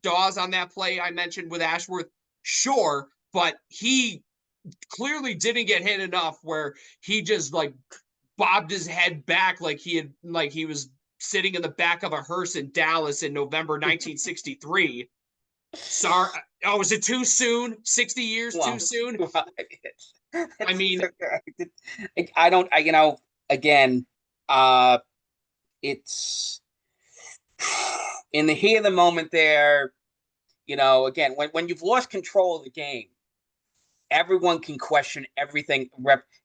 Dawes on that play I mentioned with Ashworth, sure, but he clearly didn't get hit enough where he just like bobbed his head back like he was sitting in the back of a hearse in Dallas in November 1963. Sorry. Oh, was it too soon? 60 years too soon? I mean, I don't, again, it's in the heat of the moment there, again, when you've lost control of the game, everyone can question everything.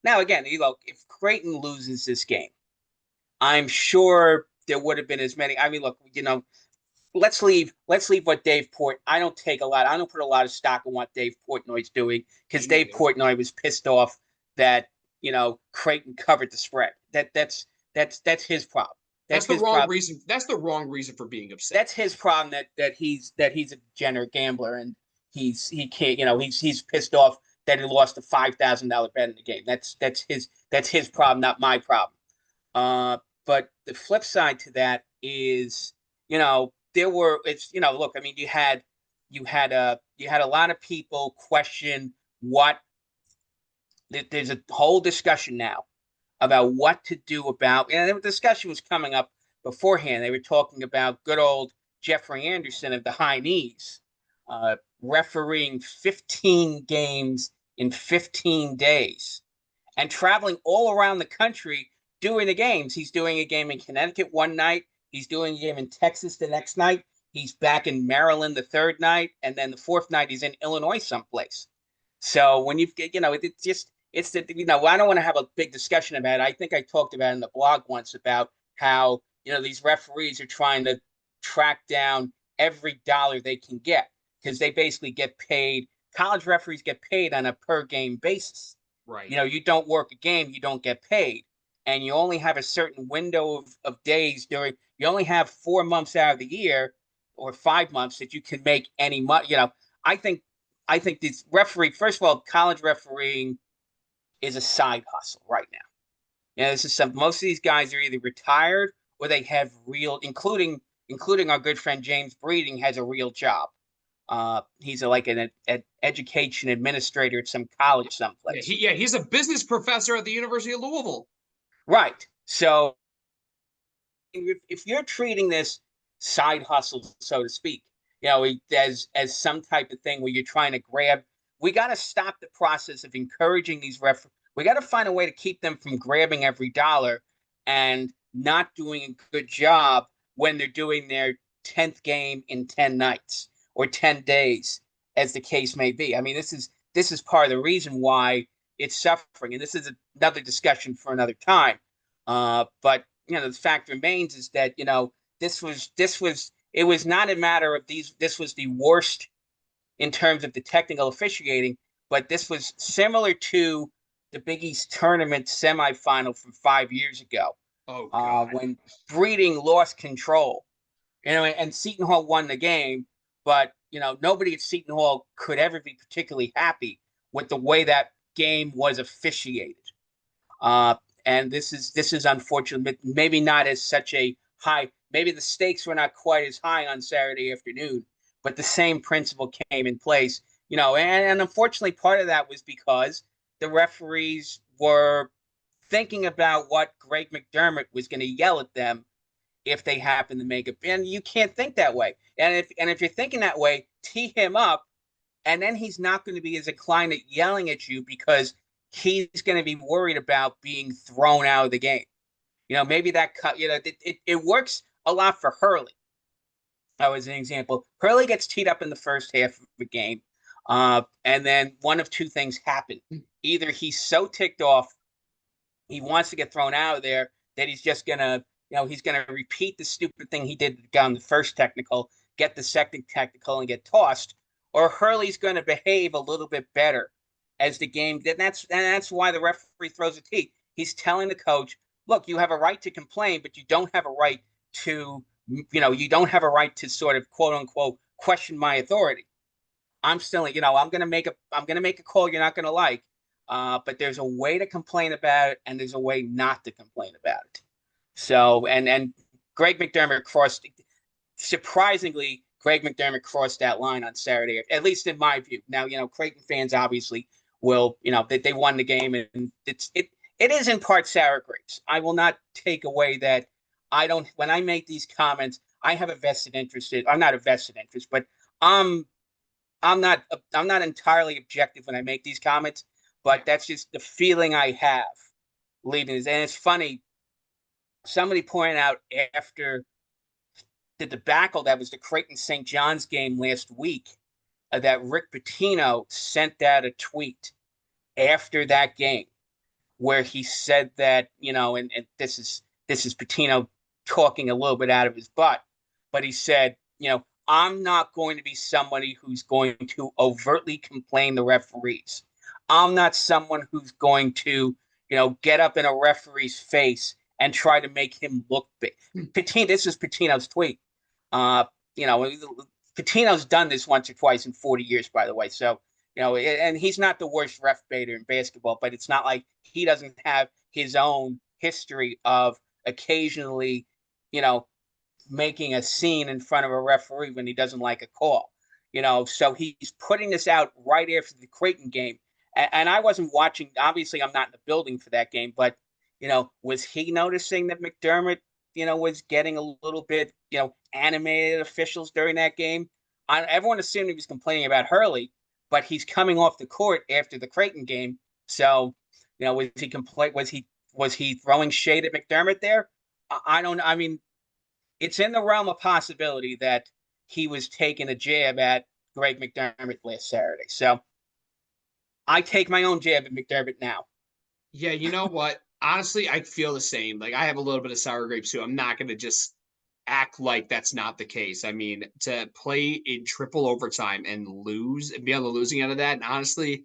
Now, again, if Creighton loses this game, I'm sure there would have been as many. I mean, look, let's leave what Dave Port. I don't put a lot of stock in what Dave Portnoy's doing, because Dave Portnoy was pissed off that Creighton covered the spread. That's his problem. That's the wrong reason. That's the wrong reason for being upset. That's his problem. That he's a degenerate gambler, and he can't. He's pissed off that he lost a $5,000 bet in the game. That's his problem, not my problem. But the flip side to that is, look, I mean, you had a lot of people question what. There's a whole discussion now about what to do about, and the discussion was coming up beforehand. They were talking about good old Jeffrey Anderson of the high knees, refereeing 15 games in 15 days and traveling all around the country doing the games. He's doing a game in Connecticut one night. He's doing a game in Texas the next night. He's back in Maryland the third night. And then the fourth night, he's in Illinois someplace. So when I don't want to have a big discussion about it. I think I talked about it in the blog once about how, these referees are trying to track down every dollar they can get, because they basically get paid. College referees get paid on a per game basis. Right. You don't work a game, you don't get paid. And you only have a certain window of days you only have 4 months out of the year, or 5 months, that you can make any money. I think this first of all, college refereeing is a side hustle right now. This is most of these guys are either retired or they have real, including our good friend James Breeding has a real job. He's like an education administrator at some college someplace. He's a business professor at the University of Louisville. Right. So if you're treating this side hustle, so to speak, as some type of thing where you're trying to grab, we got to stop the process of encouraging these referees. We got to find a way to keep them from grabbing every dollar and not doing a good job when they're doing their 10th game in 10 nights or 10 days, as the case may be. I mean, this is part of the reason why it's suffering, and this is another discussion for another time. But the fact remains is that it was not a matter of these. This was the worst in terms of the technical officiating, but this was similar to the Big East tournament semifinal from 5 years ago. Oh, God. When Breeding lost control, and Seton Hall won the game, but nobody at Seton Hall could ever be particularly happy with the way that game was officiated. And this is unfortunate. Maybe not as such a high. Maybe the stakes were not quite as high on Saturday afternoon, but the same principle came in place. And unfortunately, part of that was because the referees were thinking about what Greg McDermott was going to yell at them if they happen to make it. And you can't think that way. And if you're thinking that way, tee him up, and then he's not going to be as inclined at yelling at you, because he's going to be worried about being thrown out of the game. Maybe that cut. It works a lot for Hurley. That was an example. Hurley gets teed up in the first half of the game, and then one of two things happen. Either he's so ticked off, he wants to get thrown out of there, that he's just gonna, he's gonna repeat the stupid thing he did on the first technical, get the second technical, and get tossed. Or Hurley's going to behave a little bit better as the game did. And that's why the referee throws a tee. He's telling the coach, look, you have a right to complain, but you don't have a right to, sort of quote unquote question my authority. I'm still, I'm going to make a call you're not going to like. But there's a way to complain about it, and there's a way not to complain about it. So, and Greg McDermott surprisingly, Greg McDermott crossed that line on Saturday, at least in my view. Now, Creighton fans obviously will, they won the game, and it is in part sour grapes. I will not take away that when I make these comments, I have a vested interest I'm not a vested interest, but I'm not entirely objective when I make these comments, but that's just the feeling I have leaving this. And it's funny, somebody pointed out after the debacle that was the Creighton St. John's game last week, that Rick Pitino sent out a tweet after that game where he said that, and this is Pitino talking a little bit out of his butt, but he said, I'm not going to be somebody who's going to overtly complain the referees. I'm not someone who's going to, get up in a referee's face and try to make him look big. Pitino, this is Pitino's tweet. Uh, you know, Pitino's done this once or twice in 40 years, by the way. So, and he's not the worst ref baiter in basketball, but it's not like he doesn't have his own history of occasionally, you know, making a scene in front of a referee when he doesn't like a call. So he's putting this out right after the Creighton game. And I wasn't watching. Obviously, I'm not in the building for that game, but, was he noticing that McDermott, was getting a little bit, animated officials during that game? Everyone assumed he was complaining about Hurley, but he's coming off the court after the Creighton game. So, was he throwing shade at McDermott there? I don't. I mean, it's in the realm of possibility that he was taking a jab at Greg McDermott last Saturday. So I take my own jab at McDermott now. Yeah, you know what? Honestly, I feel the same. Like I have a little bit of sour grapes too. I'm not going to just act like that's not the case. I mean, to play in triple overtime and lose and be on the losing end of that, and honestly,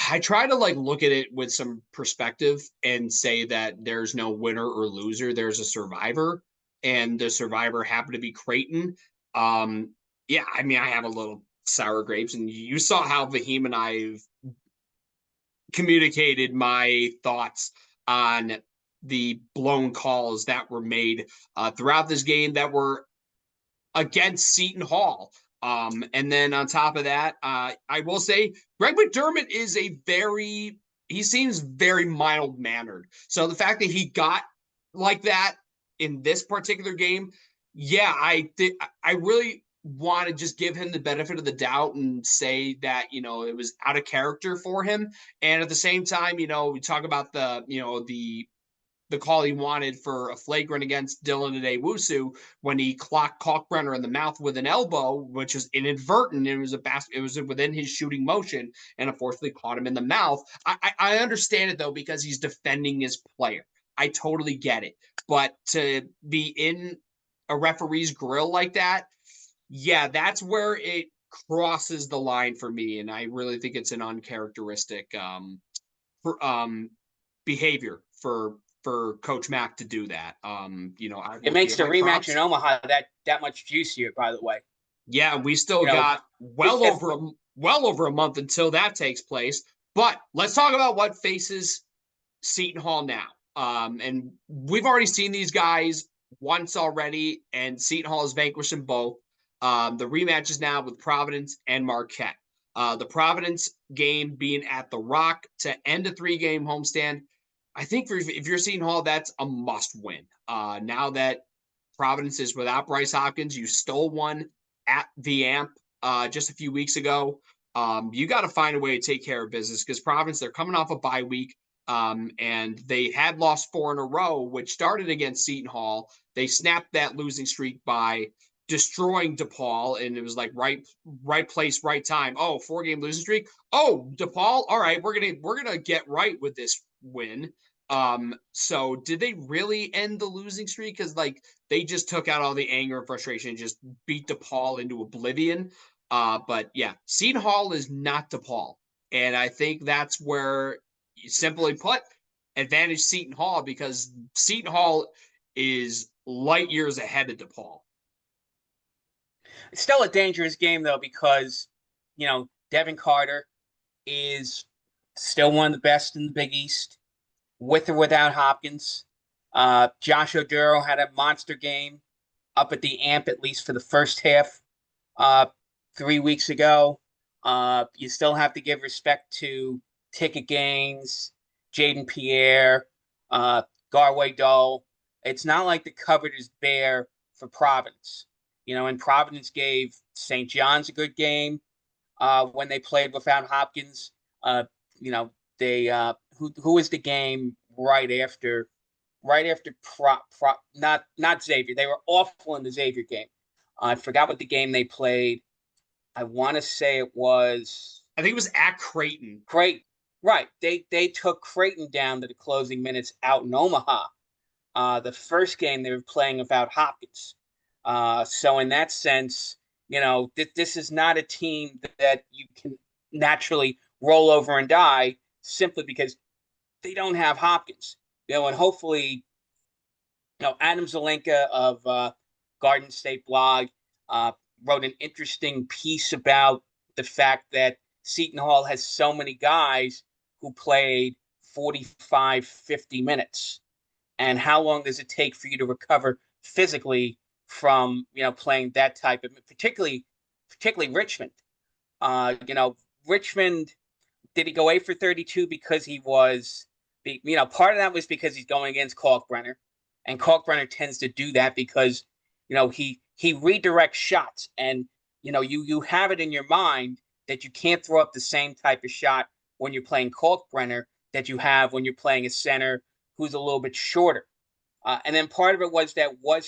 I try to like look at it with some perspective and say that there's no winner or loser. There's a survivor, and the survivor happened to be Creighton. Yeah, I mean, I have a little sour grapes, and you saw how vehement I've communicated my thoughts on the blown calls that were made throughout this game that were against Seton Hall. And then on top of that, I will say Greg McDermott is he seems very mild mannered. So the fact that he got like that in this particular game, yeah, I really want to just give him the benefit of the doubt and say that, it was out of character for him. And at the same time, we talk about the call he wanted for a flagrant against Dylan Adewusu when he clocked Kalkbrenner in the mouth with an elbow, which was inadvertent. It was within his shooting motion, and unfortunately caught him in the mouth. I understand it though because he's defending his player. I totally get it, but to be in a referee's grill like that, yeah, that's where it crosses the line for me, and I really think it's an uncharacteristic behavior for Coach Mack to do that. I It will makes give the my rematch in props. Omaha that much juicier, by the way. Yeah, we still You know, got if well over a month until that takes place. But let's talk about what faces Seton Hall now. And we've already seen these guys once already, and Seton Hall has vanquished them both. The rematch is now with Providence and Marquette. The Providence game being at the Rock to end a 3-game homestand. I think if you're Seton Hall, that's a must win. Now that Providence is without Bryce Hopkins, you stole one at the AMP just a few weeks ago. You got to find a way to take care of business because Providence, they're coming off a bye week. And they had lost 4 in a row, which started against Seton Hall. They snapped that losing streak by destroying DePaul, and it was like right place, right time. Oh, 4-game losing streak. Oh, DePaul. All right, we're gonna get right with this win. So did they really end the losing streak? Because like they just took out all the anger and frustration and just beat DePaul into oblivion. But yeah, Seton Hall is not DePaul, and I think that's where, simply put, advantage Seton Hall because Seton Hall is light years ahead of DePaul. It's still a dangerous game though because Devin Carter is still one of the best in the Big East, with or without Hopkins. Josh Oduro had a monster game up at the AMP, at least for the first half, 3 weeks ago. You still have to give respect to Ticket Gaines, Jaden Pierre, uh, Garway Dole. It's not like the cupboard is bare for Providence. And Providence gave St. John's a good game when they played without Hopkins. They who was the game right after not Xavier. They were awful in the Xavier game. I forgot what the game they played. I want to say it was I think it was at Creighton. Creighton. Right. They took Creighton down to the closing minutes out in Omaha. The first game they were playing without Hopkins. So in that sense, this is not a team that you can naturally roll over and die simply because they don't have Hopkins. And hopefully, Adam Zelenka of Garden State Blog uh, wrote an interesting piece about the fact that Seton Hall has so many guys who played 45, 50 minutes. And how long does it take for you to recover physically from, playing that type of, particularly Richmond? Richmond, did he go 8 for 32 because he was, part of that was because he's going against Kalkbrenner, and Kalkbrenner tends to do that because, he redirects shots, and you have it in your mind that you can't throw up the same type of shot when you're playing Kalkbrenner that you have when you're playing a center who's a little bit shorter. And then part of it was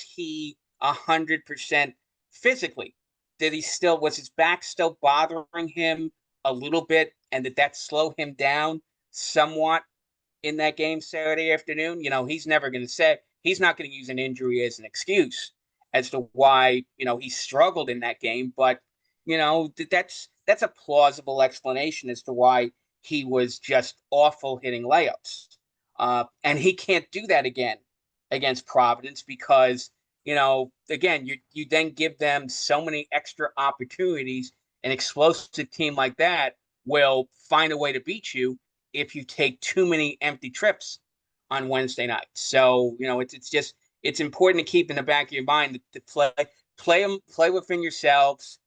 he 100% physically? Was his back still bothering him a little bit, and did that slow him down somewhat in that game Saturday afternoon? He's never going to say, he's not going to use an injury as an excuse as to why, he struggled in that game. But, that's a plausible explanation as to why he was just awful hitting layups. And he can't do that again against Providence because, again, you then give them so many extra opportunities. An explosive team like that will find a way to beat you if you take too many empty trips on Wednesday night. So, it's important to keep in the back of your mind to play within yourselves.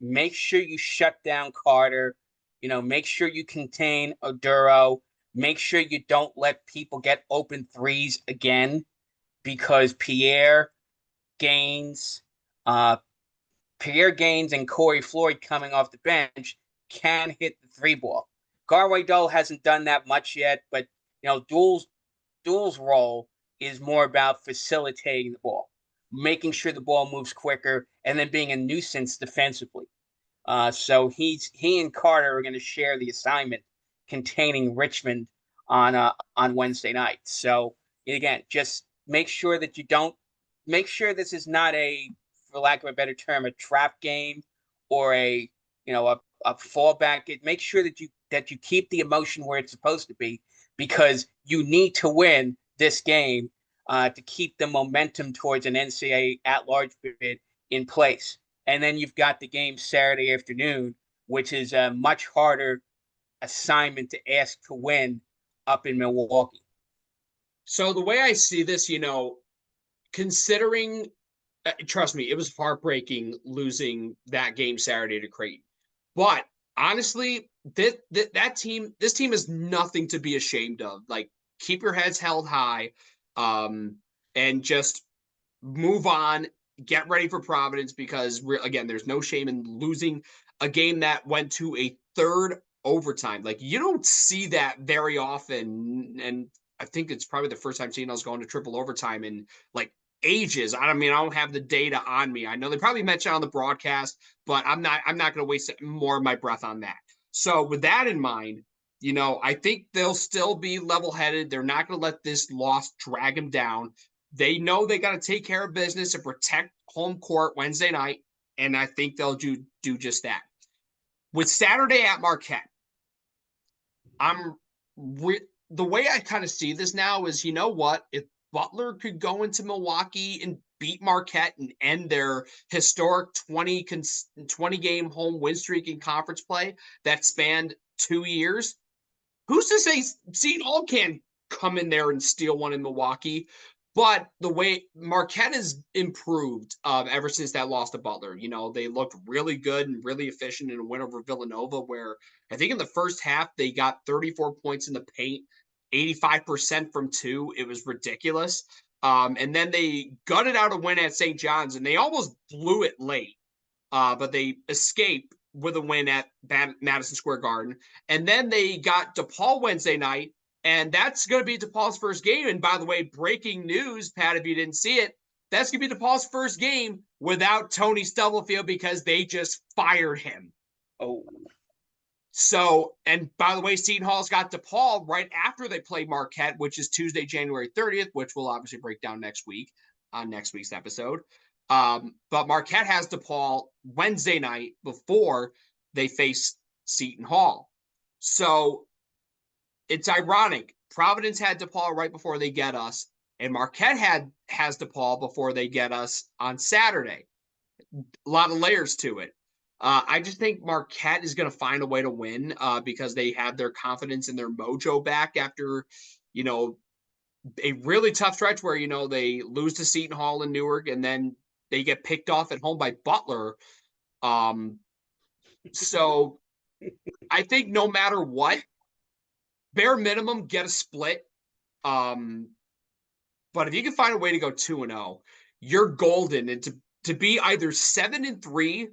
Make sure you shut down Carter. Make sure you contain Oduro. Make sure you don't let people get open threes again, because Gaines, uh, Pierre Gaines and Corey Floyd coming off the bench can hit the three ball. Garway Dole hasn't done that much yet, but Duel's role is more about facilitating the ball, making sure the ball moves quicker, and then being a nuisance defensively. So he and Carter are going to share the assignment containing Richmond on Wednesday night. So again, just make sure that you don't make sure this is not a, for lack of a better term, a trap game or a fallback. Make sure that you keep the emotion where it's supposed to be, because you need to win this game to keep the momentum towards an NCAA at-large bid in place. And then you've got the game Saturday afternoon, which is a much harder assignment to ask to win up in Milwaukee. So the way I see this, considering, trust me, it was heartbreaking losing that game Saturday to Creighton. But honestly, this team is nothing to be ashamed of. Like, keep your heads held high, and just move on. Get ready for Providence, because again, there's no shame in losing a game that went to a third overtime. Like, you don't see that very often, and I think it's probably the first time seeing us going to triple overtime in like ages. I mean, I don't have the data on me. I know they probably mentioned it on the broadcast, but I'm not going to waste more of my breath on that. So with that in mind, I think they'll still be level-headed. They're not going to let this loss drag them down. They know they got to take care of business and protect home court Wednesday night, and I think they'll do just that. With Saturday at Marquette, the way I kind of see this now is, what? If Butler could go into Milwaukee and beat Marquette and end their historic 20 game home win streak in conference play that spanned 2 years, who's to say Seton Hall can't come in there and steal one in Milwaukee? But the way Marquette has improved ever since that loss to Butler, they looked really good and really efficient in a win over Villanova, where I think in the first half they got 34 points in the paint, 85% from two. It was ridiculous. And then they gutted out a win at St. John's, and they almost blew it late, but they escaped with a win at Madison Square Garden. And then they got DePaul Wednesday night, and that's going to be DePaul's first game. And by the way, breaking news, Pat, if you didn't see it, that's going to be DePaul's first game without Tony Stubblefield, because they just fired him. Oh. So, and by the way, Seton Hall's got DePaul right after they play Marquette, which is Tuesday, January 30th, which we'll obviously break down next week on next week's episode. But Marquette has DePaul Wednesday night before they face Seton Hall. So it's ironic. Providence had DePaul right before they get us, and Marquette has DePaul before they get us on Saturday. A lot of layers to it. I just think Marquette is going to find a way to win because they have their confidence and their mojo back after, you know, a really tough stretch where, you know, they lose to Seton Hall in Newark and then they get picked off at home by Butler. So I think no matter what, bare minimum, get a split. But if you can find a way to go 2-0, you're golden. And to be either 7-3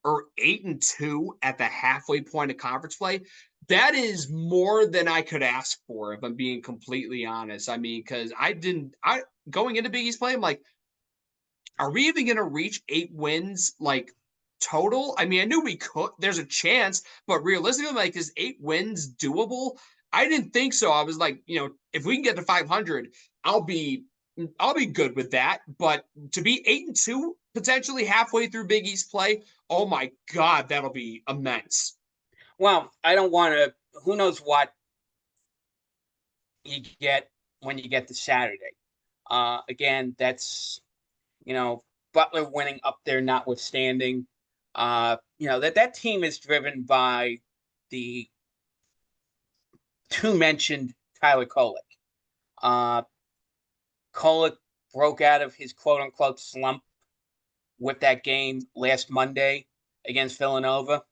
or 8-2 at the halfway point of conference play, that is more than I could ask for, if I'm being completely honest. I mean, because I going into Big East play, I'm like, are we even going to reach 8 wins like total? I mean, I knew we could. There's a chance, but realistically, like, is 8 wins doable? I didn't think so. I was like, you know, if we can get to 500, I'll be good with that. But to be 8-2, potentially halfway through Big East play, oh my God, that'll be immense. Well, I don't want to. Who knows what you get when you get to Saturday? Again, that's Butler winning up there, notwithstanding. That team is driven by the two mentioned Tyler Kolek. Kolek broke out of his quote unquote slump with that game last Monday against Villanova.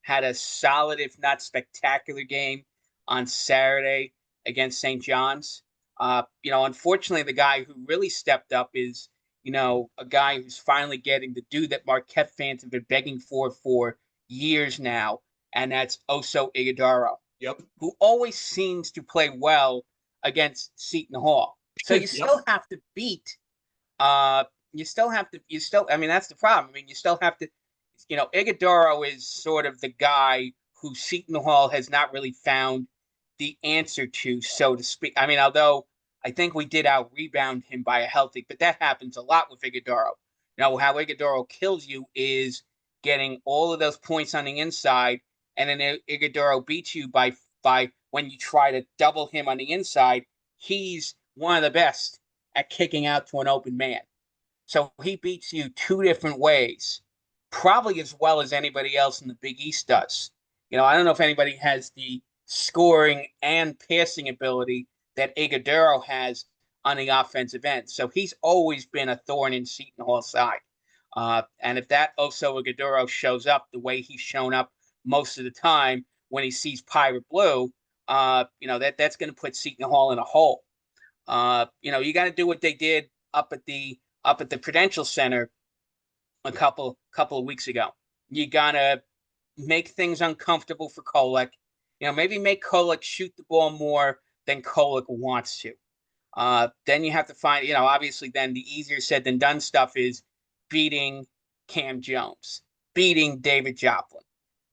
Had a solid, if not spectacular, game on Saturday against St. John's. Unfortunately, the guy who really stepped up is, a guy who's finally getting the dude that Marquette fans have been begging for years now, and that's Oso Ighodaro. Yep. Who always seems to play well against Seton Hall. So you still have to beat. I mean, that's the problem. I mean, you still have to. Ighodaro is sort of the guy who Seton Hall has not really found the answer to, so to speak. I mean, although I think we did out rebound him by a healthy, but that happens a lot with Ighodaro. How Ighodaro kills you is getting all of those points on the inside, and then Ighodaro beats you by when you try to double him on the inside. He's one of the best at kicking out to an open man. So he beats you 2 different ways, probably as well as anybody else in the Big East does. I don't know if anybody has the scoring and passing ability that Ighodaro has on the offensive end. So he's always been a thorn in Seton Hall's side. And if that Oso Ighodaro shows up the way he's shown up most of the time when he sees Pirate Blue, that's going to put Seton Hall in a hole. You got to do what they did up at the Prudential Center a couple of weeks ago. You got to make things uncomfortable for Kolek. Maybe make Kolek shoot the ball more than Kolek wants to. Then you have to find, obviously then the easier said than done stuff is beating Cam Jones, beating David Joplin,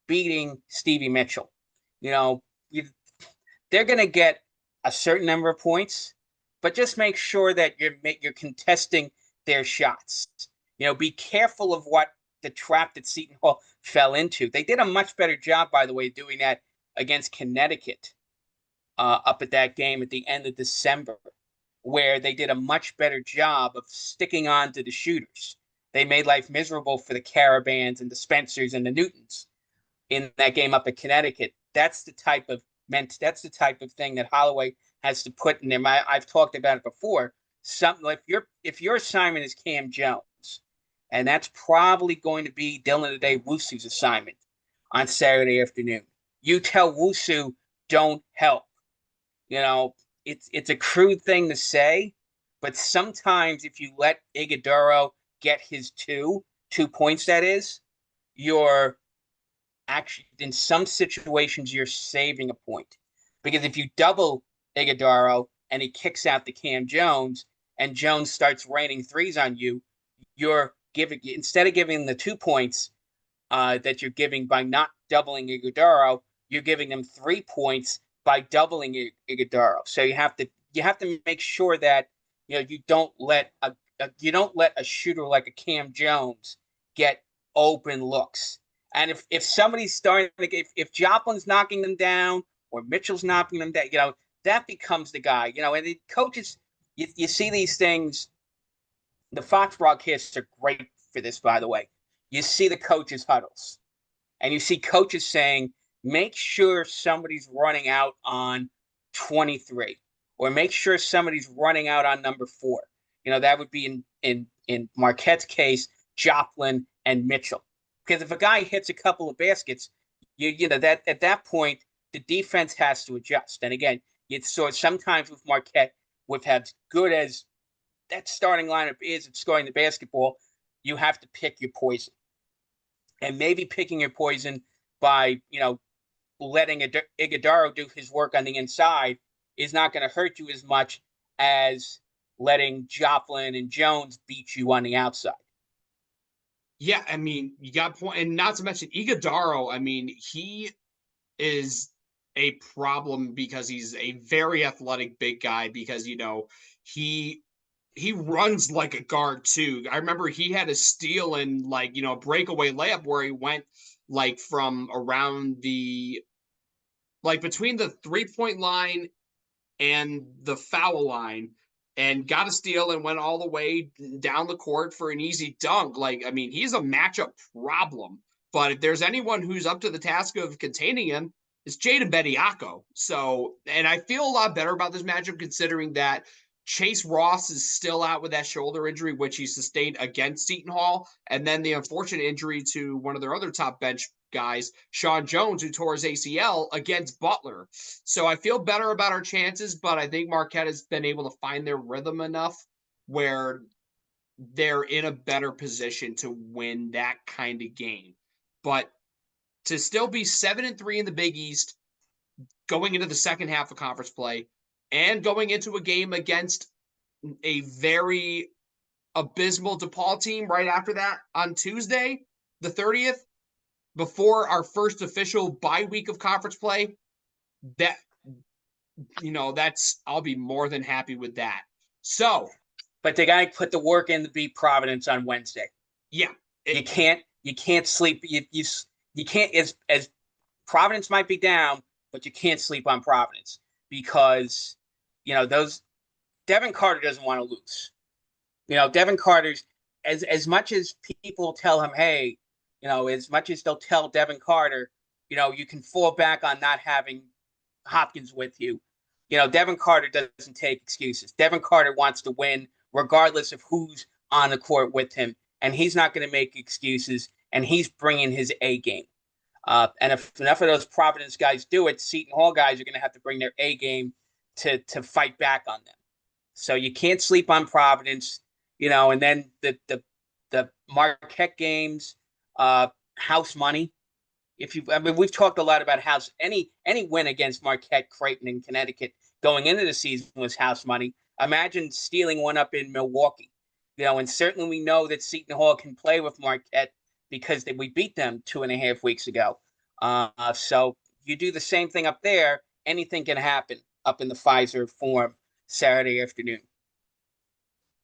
beating Stevie Mitchell. They're going to get a certain number of points, but just make sure that you're contesting their shots. Be careful of what the trap that Seton Hall fell into. They did a much better job, by the way, doing that against Connecticut up at that game at the end of December, where they did a much better job of sticking on to the shooters. They made life miserable for the Caravans and the Spencers and the Newtons in that game up at Connecticut. That's the type of thing that Holloway has to put in there. I've talked about it before. Something like if your assignment is Cam Jones, and that's probably going to be Dylan Wusu's assignment on Saturday afternoon. You tell Wusu, don't help. It's a crude thing to say, but sometimes if you let Ighodaro get his two points, that is, you're actually, in some situations, you're saving a point. Because if you double Ighodaro and he kicks out the Cam Jones and Jones starts raining threes on you, you're instead of giving the 2 points that you're giving by not doubling Ighodaro, you're giving them 3 points by doubling Iguodaro. So you have to make sure that you don't let a shooter like a Cam Jones get open looks. And if somebody's starting to if Joplin's knocking them down or Mitchell's knocking them down, that becomes the guy. And the coaches, you see these things. The Fox broadcasts are great for this, by the way. You see the coaches' huddles, and you see coaches saying, make sure somebody's running out on 23, or make sure somebody's running out on number 4. That would be in Marquette's case, Joplin and Mitchell. Because if a guy hits a couple of baskets, that at that point the defense has to adjust. And again, it's so sometimes with Marquette, with as good as that starting lineup is at scoring the basketball, you have to pick your poison. And maybe picking your poison by, letting Iguodaro do his work on the inside is not going to hurt you as much as letting Joplin and Jones beat you on the outside. Yeah, I mean, you got point, and not to mention Iguodaro. I mean, he is a problem because he's a very athletic big guy. Because he runs like a guard too. I remember he had a steal and a breakaway layup where he went from around the between the 3-point line and the foul line and got a steal and went all the way down the court for an easy dunk. I mean, he's a matchup problem. But if there's anyone who's up to the task of containing him, it's Jaden Bediako. So, and I feel a lot better about this matchup considering that Chase Ross is still out with that shoulder injury, which he sustained against Seton Hall. And then the unfortunate injury to one of their other top bench guys, Sean Jones, who tore his ACL against Butler. So I feel better about our chances, but I think Marquette has been able to find their rhythm enough where they're in a better position to win that kind of game. But to still be 7-3 in the Big East, going into the second half of conference play, and going into a game against a very abysmal DePaul team right after that on Tuesday, the 30th, before our first official bye week of conference play, I'll be more than happy with that. So, but they got to put the work in to beat Providence on Wednesday. Yeah, you can't sleep. You can't as Providence might be down, but you can't sleep on Providence because those Devin Carter doesn't want to lose. Devin Carter's as much as people tell him, hey, as much as they'll tell Devin Carter, you can fall back on not having Hopkins with you. Devin Carter doesn't take excuses. Devin Carter wants to win regardless of who's on the court with him, and he's not going to make excuses, and he's bringing his A game. And if enough of those Providence guys do it, Seton Hall guys are going to have to bring their A game to fight back on them. So you can't sleep on Providence, and then the Marquette games, house money. We've talked a lot about house. Any win against Marquette, Creighton, and Connecticut going into the season was house money. Imagine stealing one up in Milwaukee, and certainly we know that Seton Hall can play with Marquette because we beat them 2.5 weeks ago. So you do the same thing up there, anything can happen up in the Pfizer Forum Saturday afternoon.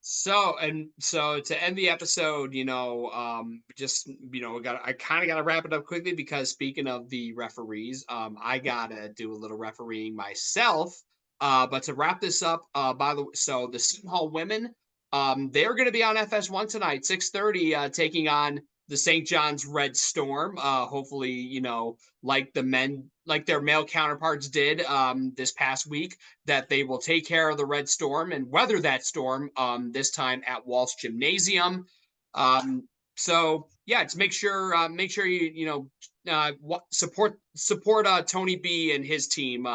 So to end the episode, I kind of got to wrap it up quickly because speaking of the referees, I got to do a little refereeing myself. But to wrap this up, so the Seton Hall women, they're going to be on FS1 tonight, 6:30, taking on the St. John's Red Storm. Hopefully, like their male counterparts did this past week, that they will take care of the Red Storm and weather that storm this time at Walsh Gymnasium. So yeah, it's make sure you support Tony B and his team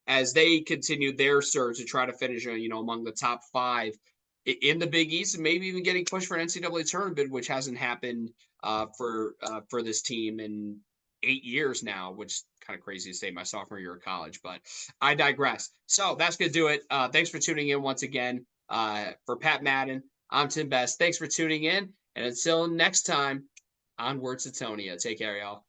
as they continue their surge to try to finish among the top 5 in the Big East, and maybe even getting pushed for an NCAA tournament bid, which hasn't happened for this team in 8 years now, which is kind of crazy to say my sophomore year of college, but I digress. So that's going to do it. Thanks for tuning in once again. For Pat Madden, I'm Tim Best. Thanks for tuning in. And until next time, onwards to Tonia. Take care, y'all.